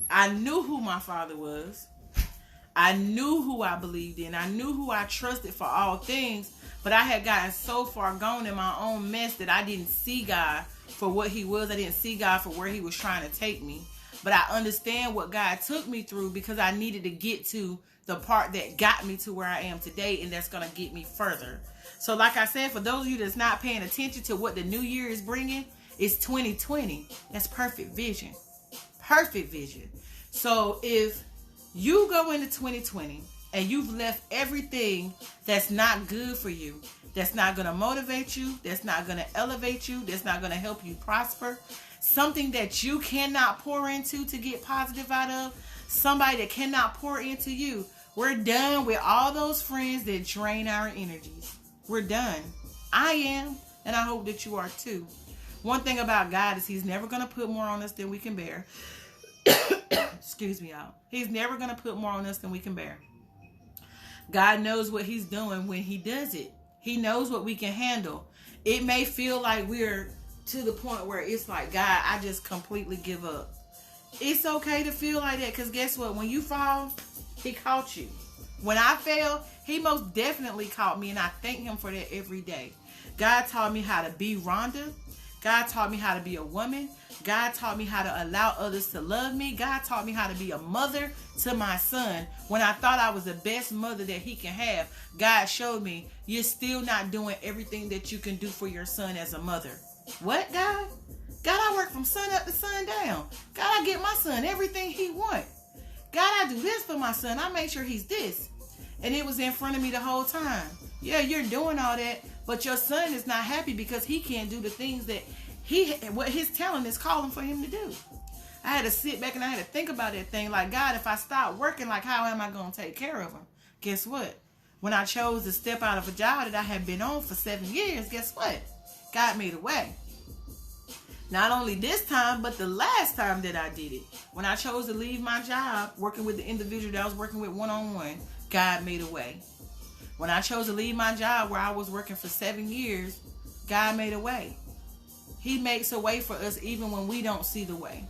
I knew who my father was. I knew who I believed in. I knew who I trusted for all things. But I had gotten so far gone in my own mess that I didn't see God for what he was. I didn't see God for where he was trying to take me. But I understand what God took me through because I needed to get to the part that got me to where I am today, and that's going to get me further. So like I said, for those of you that's not paying attention to what the new year is bringing, it's 2020. That's perfect vision. Perfect vision. So if you go into 2020 and you've left everything that's not good for you, that's not going to motivate you, that's not going to elevate you, that's not going to help you prosper, something that you cannot pour into to get positive out of, somebody that cannot pour into you, we're done with all those friends that drain our energies. We're done. I am, and I hope that you are too. One thing about God is he's never going to put more on us than we can bear. Excuse me, y'all. He's never going to put more on us than we can bear. God knows what he's doing when he does it. He knows what we can handle. It may feel like we're to the point where it's like, God, I just completely give up. It's okay to feel like that because guess what? When you fall, he caught you. When I fell, he most definitely caught me, and I thank him for that every day. God taught me how to be Rhonda. God taught me how to be a woman. God taught me how to allow others to love me. God taught me how to be a mother to my son. When I thought I was the best mother that he can have, God showed me, you're still not doing everything that you can do for your son as a mother. What, God? God, I work from sun up to sundown. God, I get my son everything he wants. God, I do this for my son. I make sure he's this. And it was in front of me the whole time. Yeah, you're doing all that, but your son is not happy because he can't do the things that what his talent is calling for him to do. I had to sit back and I had to think about that thing. Like, God, if I stop working, like, how am I going to take care of him? Guess what? When I chose to step out of a job that I had been on for 7 years, guess what? God made a way. Not only this time, but the last time that I did it. When I chose to leave my job, working with the individual that I was working with one-on-one, God made a way. When I chose to leave my job where I was working for 7 years, God made a way. He makes a way for us even when we don't see the way.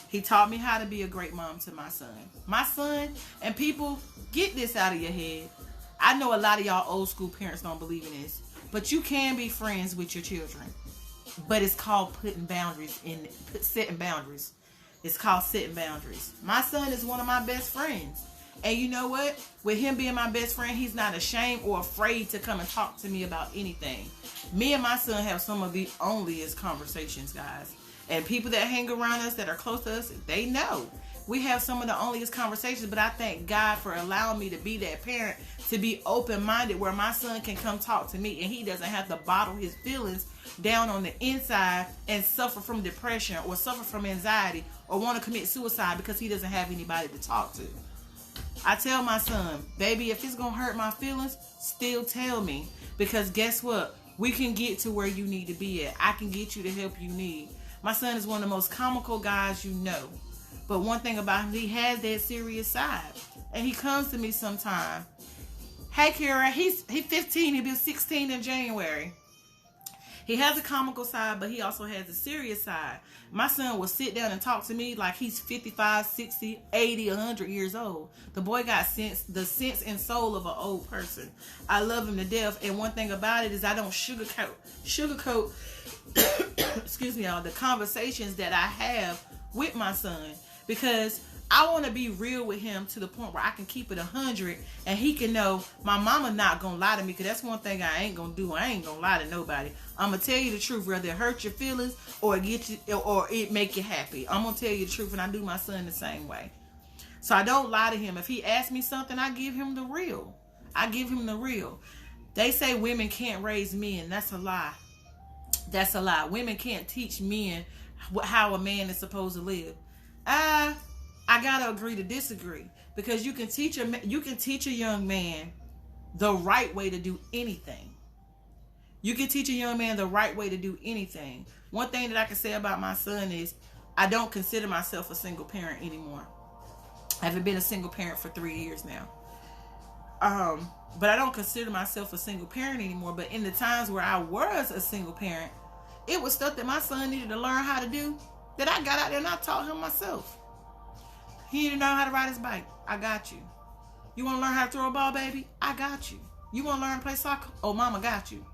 He taught me how to be a great mom to my son. My son, and people, get this out of your head. I know a lot of y'all old school parents don't believe in this, but you can be friends with your children. But it's called setting boundaries. It's called setting boundaries. My son is one of my best friends. And you know what? With him being my best friend, he's not ashamed or afraid to come and talk to me about anything. Me and my son have some of the onlyest conversations, guys. And people that hang around us, that are close to us, they know. We have some of the onlyest conversations, but I thank God for allowing me to be that parent, to be open-minded, where my son can come talk to me and he doesn't have to bottle his feelings down on the inside and suffer from depression or suffer from anxiety or want to commit suicide because he doesn't have anybody to talk to. I tell my son, baby, if it's going to hurt my feelings, still tell me. Because guess what? We can get to where you need to be at. I can get you the help you need. My son is one of the most comical guys you know. But one thing about him, he has that serious side. And he comes to me sometime. Hey, Kara, he's 15. He'll be 16 in January. He has a comical side, but he also has a serious side. My son will sit down and talk to me like he's 55, 60, 80, 100 years old. The boy got the sense and soul of an old person. I love him to death. And one thing about it is I don't sugarcoat excuse me, y'all, the conversations that I have with my son, because I want to be real with him to the point where I can keep it 100 and he can know my mama not going to lie to me, because that's one thing I ain't going to do. I ain't going to lie to nobody. I'm going to tell you the truth, whether it hurt your feelings or it make you happy. I'm going to tell you the truth, and I do my son the same way. So I don't lie to him. If he asks me something, I give him the real. I give him the real. They say women can't raise men. That's a lie. That's a lie. Women can't teach men how a man is supposed to live. I gotta agree to disagree, because you can teach a young man the right way to do anything. You can teach a young man the right way to do anything. One thing that I can say about my son is I don't consider myself a single parent anymore. I haven't been a single parent for 3 years now. But I don't consider myself a single parent anymore. But in the times where I was a single parent, it was stuff that my son needed to learn how to do that I got out there and I taught him myself. He didn't know how to ride his bike. I got you. You want to learn how to throw a ball, baby? I got you. You want to learn to play soccer? Oh, mama got you.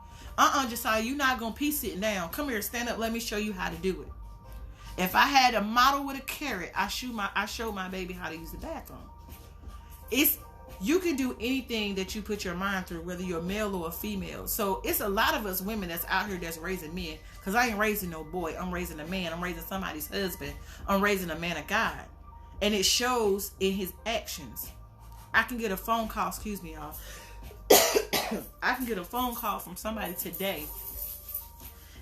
Josiah, you're not going to be sitting down. Come here, stand up. Let me show you how to do it. If I had a model with a carrot, I show my baby how to use the bathroom. You can do anything that you put your mind through, whether you're a male or a female. So it's a lot of us women that's out here that's raising men. Because I ain't raising no boy. I'm raising a man. I'm raising somebody's husband. I'm raising a man of God. And it shows in his actions. I can get a phone call, excuse me, y'all. I can get a phone call from somebody today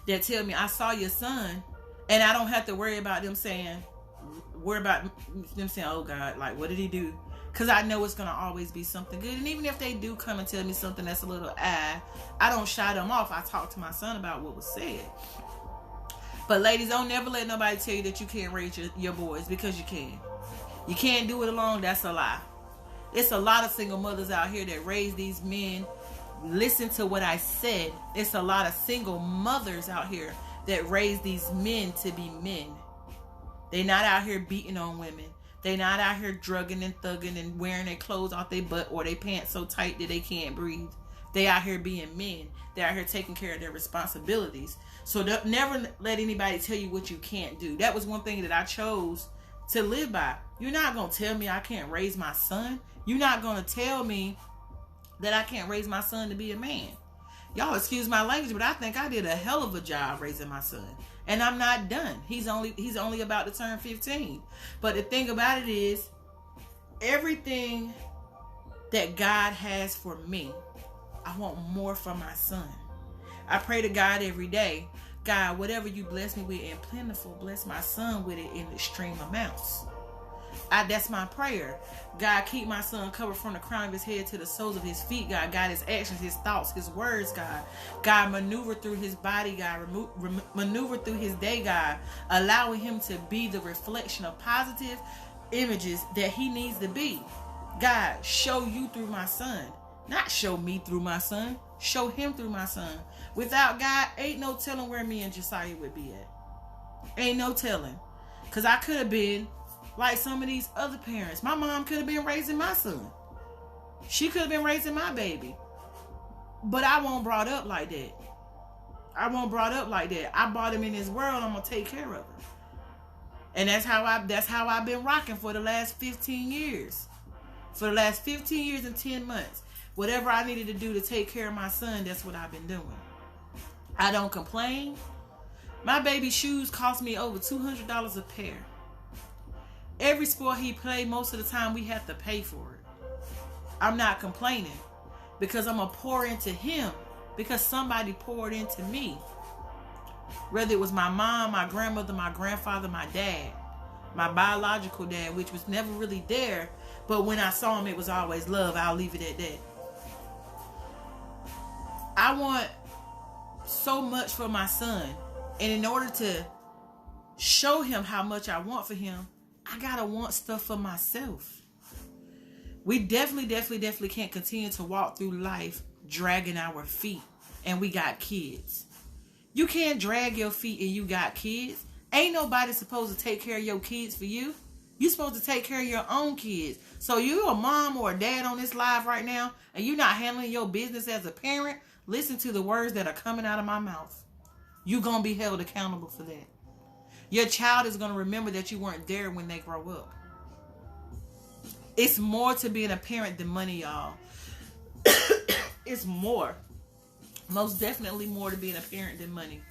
that tell me, I saw your son, and I don't have to worry about them saying, oh God, like, what did he do? Because I know it's going to always be something good. And even if they do come and tell me something that's a little I don't shy them off. I talk to my son about what was said. But ladies, don't never let nobody tell you that you can't raise your boys, because you can. You can't do it alone. That's a lie. It's a lot of single mothers out here that raise these men. Listen to what I said. It's a lot of single mothers out here that raise these men to be men. They're not out here beating on women. They're not out here drugging and thugging and wearing their clothes off their butt or their pants so tight that they can't breathe. They out here being men. They're out here taking care of their responsibilities. So never let anybody tell you what you can't do. That was one thing that I chose to live by. You're not going to tell me I can't raise my son. You're not going to tell me that I can't raise my son to be a man. Y'all excuse my language, but I think I did a hell of a job raising my son. And I'm not done. He's only about to turn 15. But the thing about it is, everything that God has for me, I want more for my son. I pray to God every day, God, whatever you bless me with in plentiful, bless my son with it in extreme amounts. That's my prayer. God, keep my son covered from the crown of his head to the soles of his feet, God. God, his actions, his thoughts, his words, God. God, maneuver through his body, God. Maneuver through his day, God. Allowing him to be the reflection of positive images that he needs to be. God, show you through my son. Not show me through my son. Show him through my son. Without God, ain't no telling where me and Josiah would be at. Ain't no telling. Because I could have been like some of these other parents. My mom could have been raising my son. She could have been raising my baby. But I won't brought up like that. I won't brought up like that. I brought him in this world. I'm gonna take care of him. And that's how I've been rocking for the last 15 years. For the last 15 years and 10 months. Whatever I needed to do to take care of my son, that's what I've been doing. I don't complain. My baby's shoes cost me over $200 a pair. Every sport he played, most of the time we have to pay for it. I'm not complaining because I'm going to pour into him because somebody poured into me. Whether it was my mom, my grandmother, my grandfather, my dad, my biological dad, which was never really there, but when I saw him, it was always love. I'll leave it at that. I want so much for my son, and in order to show him how much I want for him, I gotta want stuff for myself. We definitely can't continue to walk through life dragging our feet, and we got kids. You can't drag your feet and you got kids. Ain't nobody supposed to take care of your kids for you. You're supposed to take care of your own kids. So you're a mom or a dad on this live right now, and you're not handling your business as a parent. Listen to the words that are coming out of my mouth. You're going to be held accountable for that. Your child is going to remember that you weren't there when they grow up. It's more to being a parent than money, y'all. It's more. Most definitely more to being a parent than money.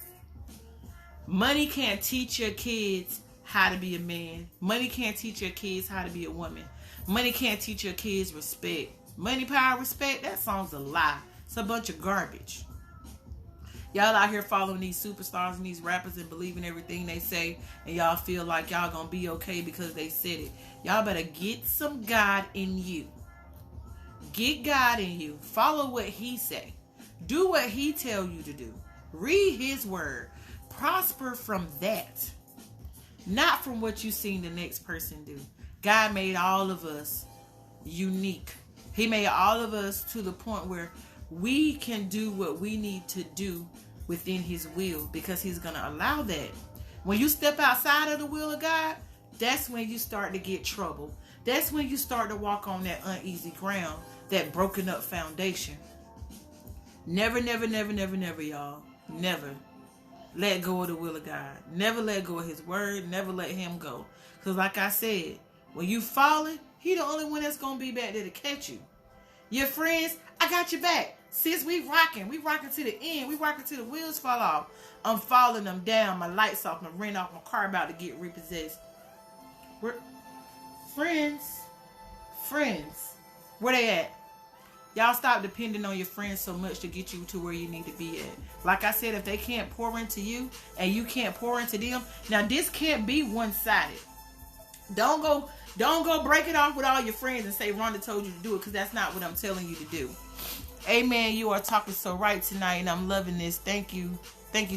Money can't teach your kids how to be a man. Money can't teach your kids how to be a woman. Money can't teach your kids respect. Money, power, respect, that song's a lie. It's a bunch of garbage. Y'all out here following these superstars and these rappers and believing everything they say, and y'all feel like y'all gonna be okay because they said it. Y'all better get some God in you. Get God in you. Follow what he say. Do what he tell you to do. Read his word. Prosper from that. Not from what you seen the next person do. God made all of us unique. He made all of us to the point where we can do what we need to do within his will, because he's going to allow that. When you step outside of the will of God, that's when you start to get trouble. That's when you start to walk on that uneasy ground, that broken up foundation. Never, y'all. Never let go of the will of God. Never let go of his word. Never let him go. Because like I said, when you falling, he the only one that's going to be back there to catch you. Your friends, I got your back. Sis, we rocking to the end. We rocking till the wheels fall off. I'm falling them down. My lights off. My rent off. My car about to get repossessed. We're friends. Where they at? Y'all stop depending on your friends so much to get you to where you need to be at. Like I said, if they can't pour into you and you can't pour into them, now this can't be one-sided. Don't go break it off with all your friends and say Rhonda told you to do it, because that's not what I'm telling you to do. Amen. You are talking so right tonight, and I'm loving this. Thank you,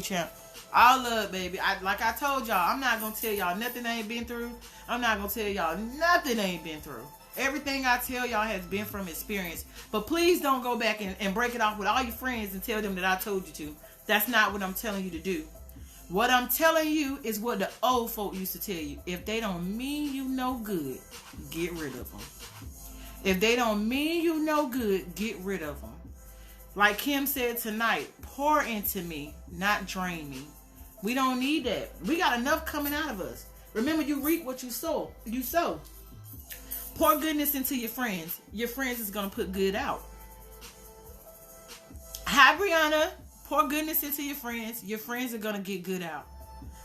champ. All love, baby. Like I told y'all, I'm not gonna tell y'all nothing I ain't been through. I'm not gonna tell y'all nothing I ain't been through. Everything I tell y'all has been from experience. But please don't go back and break it off with all your friends and tell them that I told you to. That's not what I'm telling you to do. What I'm telling you is what the old folk used to tell you. If they don't mean you no good, get rid of them. If they don't mean you no good, get rid of them. Like Kim said tonight, pour into me, not drain me. We don't need that. We got enough coming out of us. Remember, you reap what you sow. Pour goodness into your friends. Your friends is going to put good out. Hi, Brianna. Pour goodness into your friends. Your friends are going to get good out.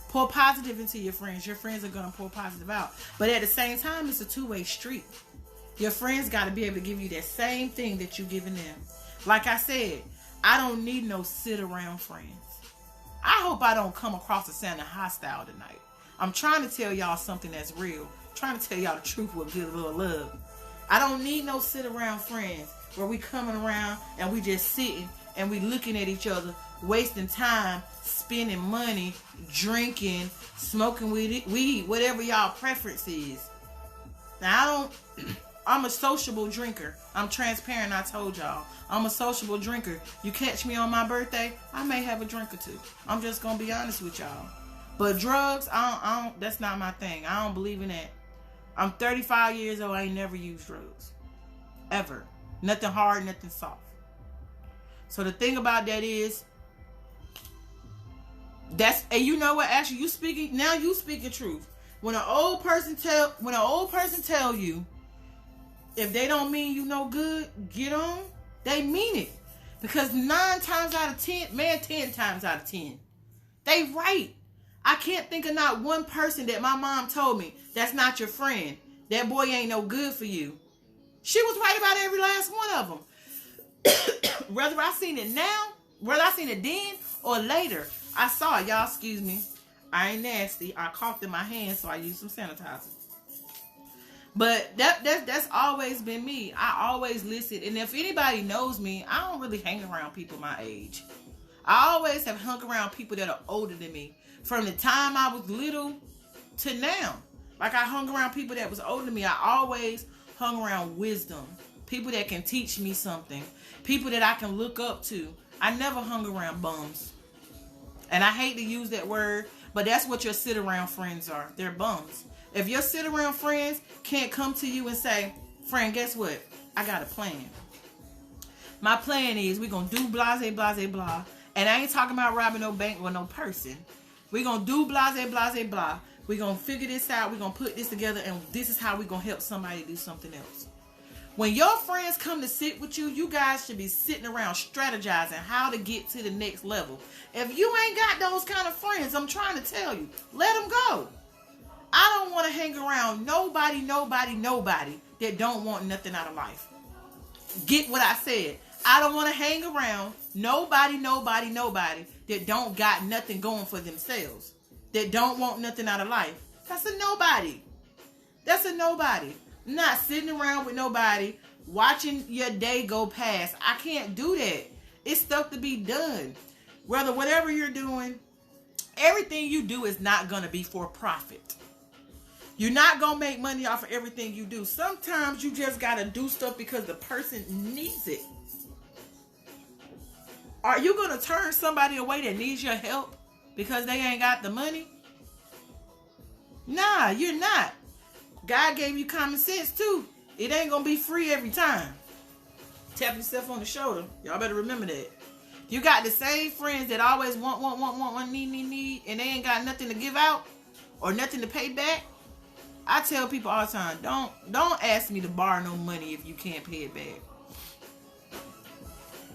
Pour positive into your friends. Your friends are going to pour positive out. But at the same time, it's a two-way street. Your friends got to be able to give you that same thing that you're giving them. Like I said, I don't need no sit-around friends. I hope I don't come across as sounding hostile tonight. I'm trying to tell y'all something that's real. I'm trying to tell y'all the truth with good little love. I don't need no sit-around friends where we coming around and we just sitting and we looking at each other, wasting time, spending money, drinking, smoking weed, whatever y'all preference is. Now, I'm a sociable drinker. I'm transparent, I told y'all. I'm a sociable drinker. You catch me on my birthday, I may have a drink or two. I'm just going to be honest with y'all. But drugs, I don't, that's not my thing. I don't believe in that. I'm 35 years old. I ain't never used drugs. Ever. Nothing hard, nothing soft. So the thing about that is, and you know what, actually you speaking truth. When an old person tell you, if they don't mean you no good, get on, they mean it. Because 10 times out of 10, they right. I can't think of not one person that my mom told me, that's not your friend. That boy ain't no good for you. She was right about every last one of them. Whether I seen it now, whether I seen it then or later, I saw it. Y'all, excuse me. I ain't nasty. I coughed in my hand, so I used some sanitizer. But that's always been me. I always listen. And if anybody knows me, I don't really hang around people my age. I always have hung around people that are older than me. From the time I was little to now. Like, I hung around people that was older than me. I always hung around wisdom. People that can teach me something. People that I can look up to. I never hung around bums. And I hate to use that word, but that's what your sit around friends are. They're bums. If your sit around friends can't come to you and say, friend, guess what? I got a plan. My plan is we're going to do blase, blase, blah. And I ain't talking about robbing no bank or no person. We're going to do blase, blase, blah. We're going to figure this out. We're going to put this together. And this is how we're going to help somebody do something else. When your friends come to sit with you, you guys should be sitting around strategizing how to get to the next level. If you ain't got those kind of friends, I'm trying to tell you, let them go. I don't want to hang around nobody that don't want nothing out of life. Get what I said. I don't want to hang around nobody that don't got nothing going for themselves. That don't want nothing out of life. That's a nobody. I'm not sitting around with nobody watching your day go past. I can't do that. It's stuff to be done. Whatever you're doing, everything you do is not going to be for profit. You're not going to make money off of everything you do. Sometimes you just got to do stuff because the person needs it. Are you going to turn somebody away that needs your help because they ain't got the money? Nah, you're not. God gave you common sense too. It ain't going to be free every time. Tap yourself on the shoulder. Y'all better remember that. You got the same friends that always want, need, and they ain't got nothing to give out or nothing to pay back. I tell people all the time, don't ask me to borrow no money if you can't pay it back.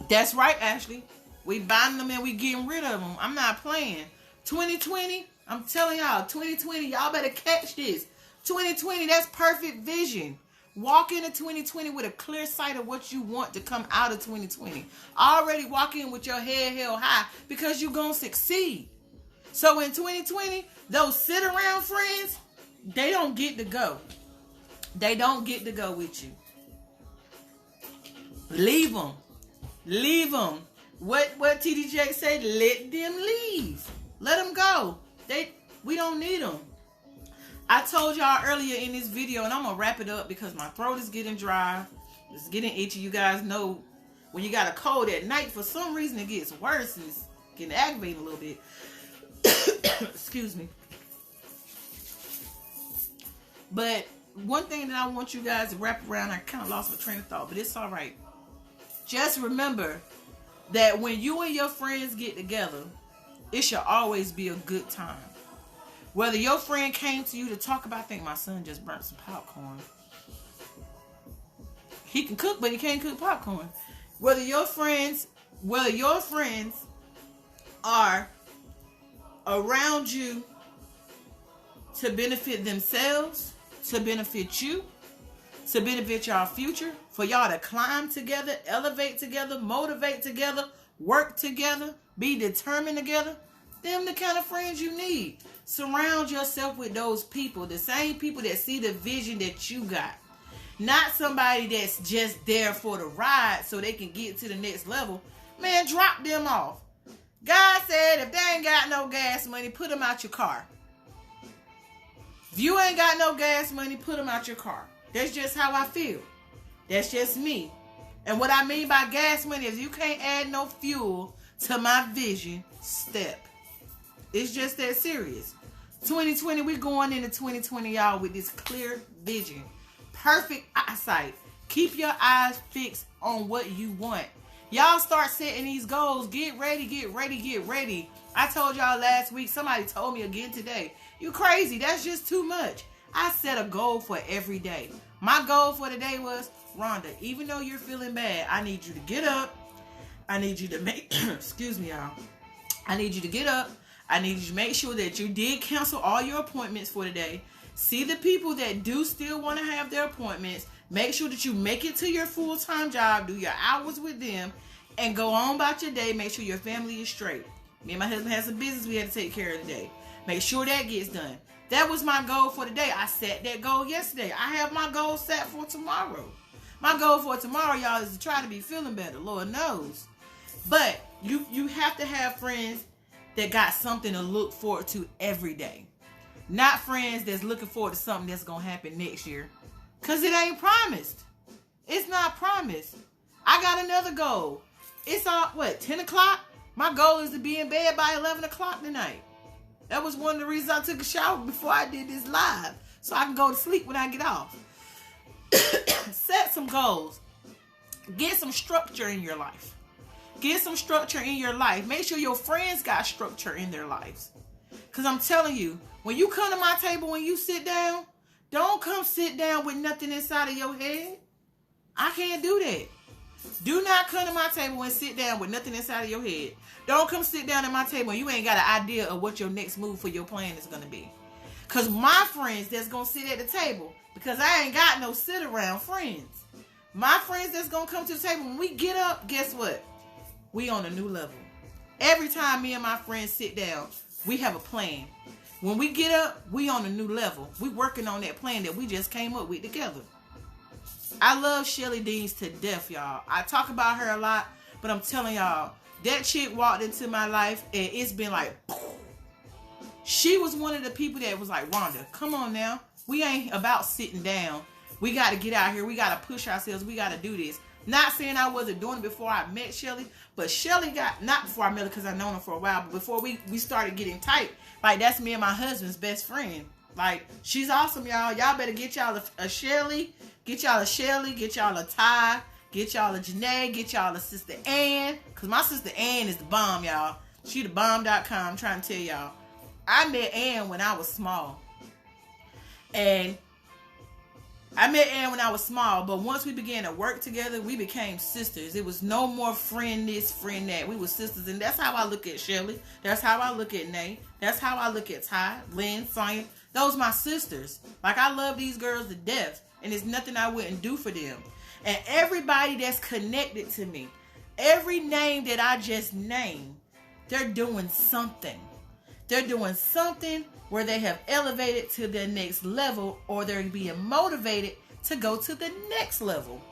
That's right, Ashley. We buying them and we getting rid of them. I'm not playing. 2020, I'm telling y'all, 2020, y'all better catch this. 2020, that's perfect vision. Walk into 2020 with a clear sight of what you want to come out of 2020. Already walk in with your head held high because you're going to succeed. So in 2020, those sit around friends, they don't get to go. They don't get to go with you. Leave them. Leave them. What TDJ said, let them leave. Let them go. We don't need them. I told y'all earlier in this video, and I'm going to wrap it up because my throat is getting dry. It's getting itchy. You guys know when you got a cold at night, for some reason it gets worse and it's getting aggravated a little bit. Excuse me. But one thing that I want you guys to wrap around, I kind of lost my train of thought, but it's all right. Just remember that when you and your friends get together, it should always be a good time. Whether your friend came to you to talk about, I think my son just burnt some popcorn. He can cook, but he can't cook popcorn. Whether your friends are around you to benefit themselves, to benefit you, to benefit y'all future, for y'all to climb together, elevate together, motivate together, work together, be determined together, them the kind of friends you need. Surround yourself with those people, the same people that see the vision that you got. Not somebody that's just there for the ride so they can get to the next level. Man, drop them off. God said if they ain't got no gas money, put them out your car. If you ain't got no gas money, put them out your car. That's just how I feel. That's just me. And what I mean by gas money is you can't add no fuel to my vision, step. It's just that serious. 2020, we going into 2020, y'all, with this clear vision. Perfect eyesight. Keep your eyes fixed on what you want. Y'all start setting these goals. Get ready, get ready, get ready. I told y'all last week. Somebody told me again today. You crazy. That's just too much. I set a goal for every day. My goal for the day was, Rhonda, even though you're feeling bad, I need you to get up. I need you to make, excuse me, y'all. I need you to get up. I need you to make sure that you did cancel all your appointments for the day. See the people that do still want to have their appointments. Make sure that you make it to your full-time job. Do your hours with them. And go on about your day. Make sure your family is straight. Me and my husband had some business we had to take care of today. Make sure that gets done. That was my goal for the day. I set that goal yesterday. I have my goal set for tomorrow. My goal for tomorrow, y'all, is to try to be feeling better. Lord knows. But you have to have friends that got something to look forward to every day. Not friends that's looking forward to something that's going to happen next year. Because it ain't promised. It's not promised. I got another goal. It's 10 o'clock? My goal is to be in bed by 11 o'clock tonight. That was one of the reasons I took a shower before I did this live. So I can go to sleep when I get off. Set some goals. Get some structure in your life. Get some structure in your life. Make sure your friends got structure in their lives. Because I'm telling you, when you come to my table, when you sit down, don't come sit down with nothing inside of your head. I can't do that. Do not come to my table and sit down with nothing inside of your head. Don't come sit down at my table and you ain't got an idea of what your next move for your plan is going to be. Because my friends that's going to sit at the table, because I ain't got no sit around friends. My friends that's going to come to the table, when we get up, guess what? We on a new level. Every time me and my friends sit down, we have a plan. When we get up, we on a new level. We working on that plan that we just came up with together. I love Shelly Deans to death, y'all. I talk about her a lot, but I'm telling y'all, that chick walked into my life and it's been like, she was one of the people that was like, Rhonda, come on now. We ain't about sitting down. We got to get out here. We got to push ourselves. We got to do this. Not saying I wasn't doing it before I met Shelly, but Shelly got, not before I met her because I've known her for a while, but before we started getting tight, like that's me and my husband's best friend. Like, she's awesome, y'all. Y'all better get y'all a Shelly. Get y'all a Shelly. Get y'all a Ty. Get y'all a Janae. Get y'all a Sister Ann. Because my Sister Ann is the bomb, y'all. She the bomb.com. I'm trying to tell y'all. I met Ann when I was small. And I met Ann when I was small. But once we began to work together, we became sisters. It was no more friend this, friend that. We were sisters. And that's how I look at Shelly. That's how I look at Nate. That's how I look at Ty, Lynn, Sonya. Those my sisters. Like, I love these girls to death. And there's nothing I wouldn't do for them. And everybody that's connected to me, every name that I just named, they're doing something. They're doing something where they have elevated to their next level, or they're being motivated to go to the next level.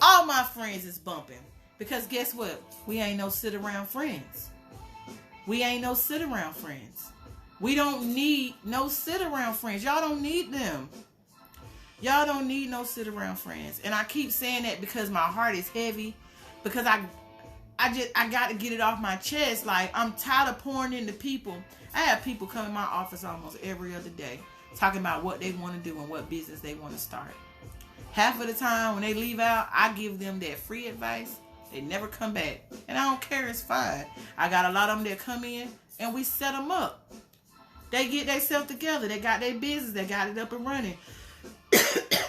All my friends is bumping. Because guess what? We ain't no sit around friends. We ain't no sit around friends. We don't need no sit around friends. Y'all don't need them. Y'all don't need no sit around friends. And I keep saying that because my heart is heavy. Because I got to get it off my chest. Like, I'm tired of pouring into people. I have people come in my office almost every other day talking about what they want to do and what business they want to start. Half of the time when they leave out, I give them that free advice. They never come back. And I don't care. It's fine. I got a lot of them that come in and we set them up. They get themselves together. They got their business. They got it up and running.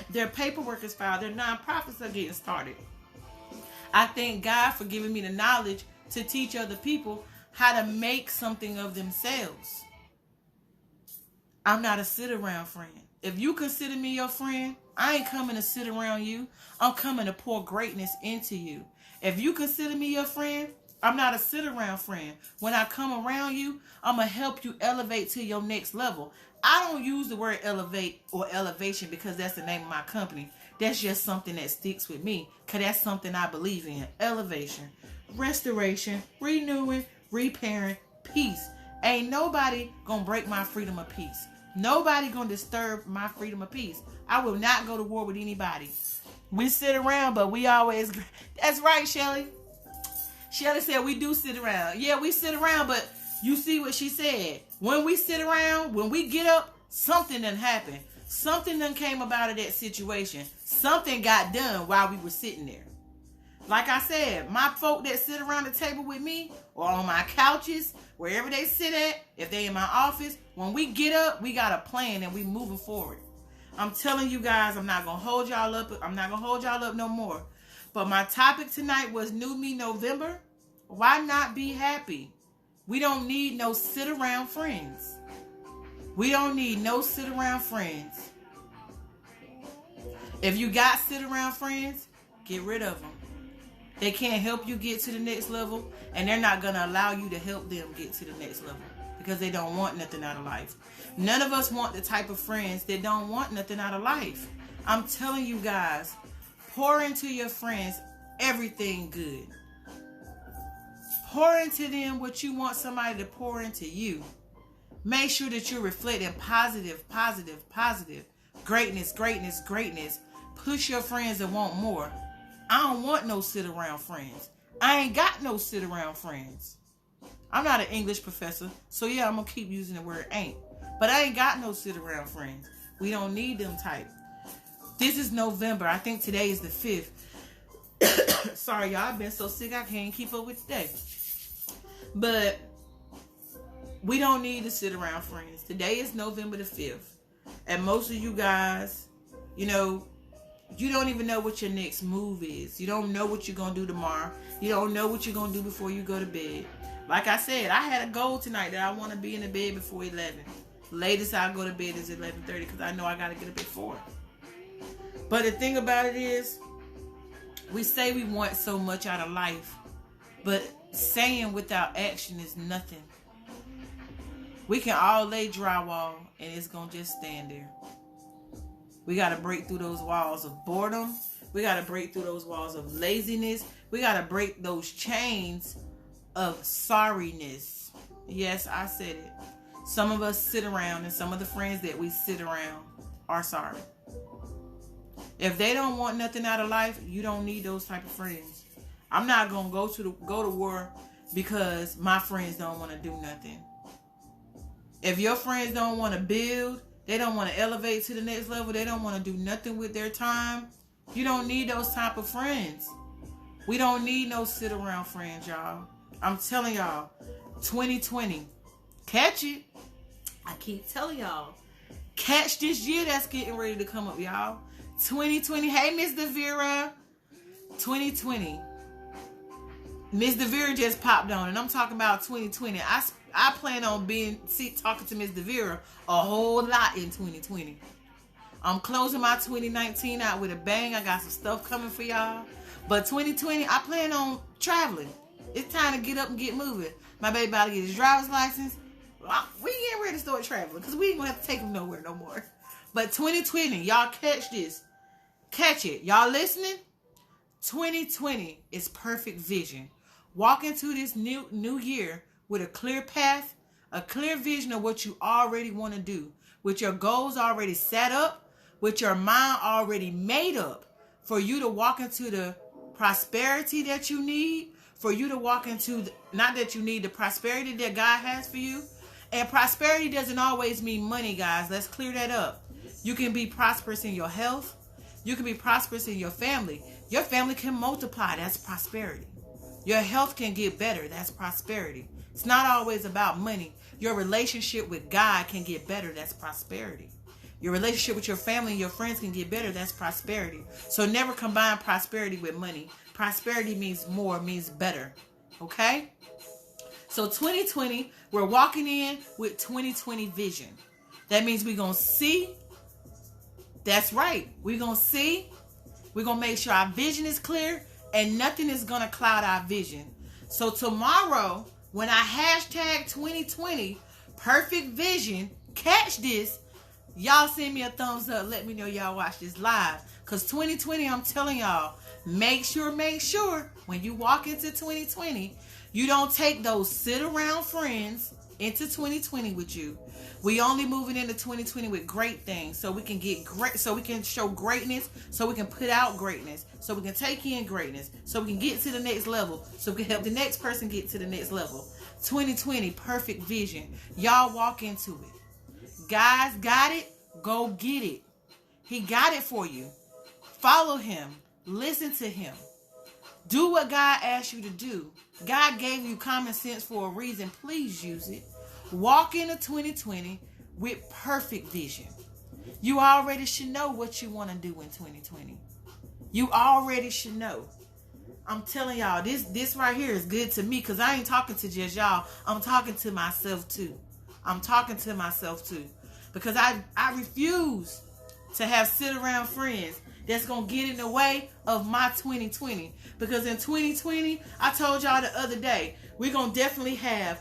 Their paperwork is filed. Their nonprofits are getting started. I thank God for giving me the knowledge to teach other people how to make something of themselves. I'm not a sit-around friend. If you consider me your friend, I ain't coming to sit around you. I'm coming to pour greatness into you. If you consider me your friend, I'm not a sit-around friend. When I come around you, I'm going to help you elevate to your next level. I don't use the word elevate or elevation because that's the name of my company. That's just something that sticks with me because that's something I believe in. Elevation, restoration, renewing, repairing, peace. Ain't nobody going to break my freedom of peace. Nobody going to disturb my freedom of peace. I will not go to war with anybody. We sit around, but we always... That's right, Shelly. Shelly said we do sit around. Yeah, we sit around, but you see what she said. When we sit around, when we get up, something done happened. Something done came about of that situation. Something got done while we were sitting there. Like I said, my folk that sit around the table with me or on my couches, wherever they sit at, if they in my office, when we get up, we got a plan and we moving forward. I'm telling you guys, I'm not going to hold y'all up. I'm not going to hold y'all up no more. But my topic tonight was New Me November. Why not be happy? We don't need no sit around friends. We don't need no sit around friends. If you got sit around friends, get rid of them. They can't help you get to the next level, and they're not going to allow you to help them get to the next level because they don't want nothing out of life. None of us want the type of friends that don't want nothing out of life. I'm telling you guys, pour into your friends everything good. Pour into them what you want somebody to pour into you. Make sure that you're reflecting positive. Greatness. Push your friends that want more. I don't want no sit around friends. I ain't got no sit around friends. I'm not an English professor, so yeah, I'm going to keep using the word ain't. But I ain't got no sit around friends. We don't need them type. This is November. I think today is the 5th. Sorry, y'all. I've been so sick I can't keep up with today. But we don't need to sit around friends. Today is November the 5th. And most of you guys, you don't even know what your next move is. You don't know what you're going to do tomorrow. You don't know what you're going to do before you go to bed. Like I said, I had a goal tonight that I want to be in the bed before 11. Latest I'll go to bed is 11:30 because I know I got to get up at 4. But the thing about it is, we say we want so much out of life, but saying without action is nothing. We can all lay drywall and it's going to just stand there. We got to break through those walls of boredom. We got to break through those walls of laziness. We got to break those chains of sorriness. Yes, I said it. Some of us sit around, and some of the friends that we sit around are sorry. If they don't want nothing out of life, you don't need those type of friends. I'm not going to go to war because my friends don't want to do nothing. If your friends don't want to build, they don't want to elevate to the next level, they don't want to do nothing with their time, you don't need those type of friends. We don't need no sit around friends, y'all. I'm telling y'all, 2020, catch it. I keep telling y'all, catch this year that's getting ready to come up, y'all. 2020, hey, Miss Devera. 2020. Miss Devera just popped on, and I'm talking about 2020. I plan on talking to Miss Devera a whole lot in 2020. I'm closing my 2019 out with a bang. I got some stuff coming for y'all. But 2020, I plan on traveling. It's time to get up and get moving. My baby about to get his driver's license. We getting ready to start traveling because we ain't going to have to take him nowhere no more. But 2020, y'all catch this. Catch it. Y'all listening? 2020 is perfect vision. Walk into this new year with a clear path, a clear vision of what you already want to do, with your goals already set up, with your mind already made up for you to walk into the prosperity that you need, for you to walk into, not that you need, the prosperity that God has for you. And prosperity doesn't always mean money, guys. Let's clear that up. You can be prosperous in your health. You can be prosperous in your family. Your family can multiply. That's prosperity. Your health can get better. That's prosperity. It's not always about money. Your relationship with God can get better. That's prosperity. Your relationship with your family and your friends can get better. That's prosperity. So never combine prosperity with money. Prosperity means more, means better. Okay? So 2020, we're walking in with 2020 vision. That means we're going to see. That's right. We're going to see. We're going to make sure our vision is clear and nothing is going to cloud our vision. So tomorrow, when I hashtag 2020 perfect vision, catch this. Y'all send me a thumbs up. Let me know y'all watch this live. Because 2020, I'm telling y'all, make sure when you walk into 2020, you don't take those sit around friends into 2020 with you. We only moving into 2020 with great things, so we can get great, so we can show greatness, so we can put out greatness, so we can take in greatness, so we can get to the next level, so we can help the next person get to the next level. 2020, perfect vision. Y'all walk into it. Guys got it. Go get it. He got it for you. Follow him. Listen to him. Do what God asked you to do. God gave you common sense for a reason. Please use it. Walk into 2020 with perfect vision. You already should know what you want to do in 2020. You already should know. I'm telling y'all, this right here is good to me because I ain't talking to just y'all. I'm talking to myself too. Because I refuse to have sit around friends that's going to get in the way of my 2020. Because in 2020, I told y'all the other day, we're going to definitely have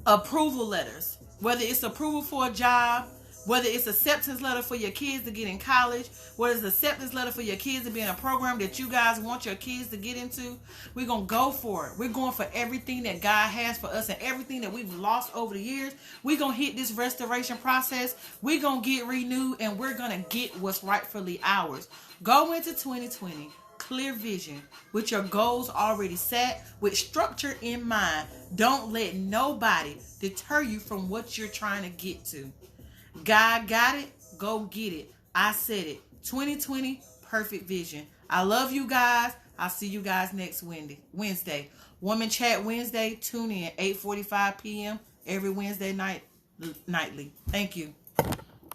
approval letters. Whether it's approval for a job, whether it's acceptance letter for your kids to get in college, whether it's acceptance letter for your kids to be in a program that you guys want your kids to get into, we're going to go for it. We're going for everything that God has for us and everything that we've lost over the years. We're going to hit this restoration process. We're going to get renewed and we're going to get what's rightfully ours. Go into 2020, clear vision, with your goals already set, with structure in mind. Don't let nobody deter you from what you're trying to get to. God got it. Go get it. I said it. 2020, perfect vision. I love you guys. I'll see you guys next Wednesday. Woman Chat Wednesday. Tune in 8:45 p.m. every Wednesday night nightly. Thank you.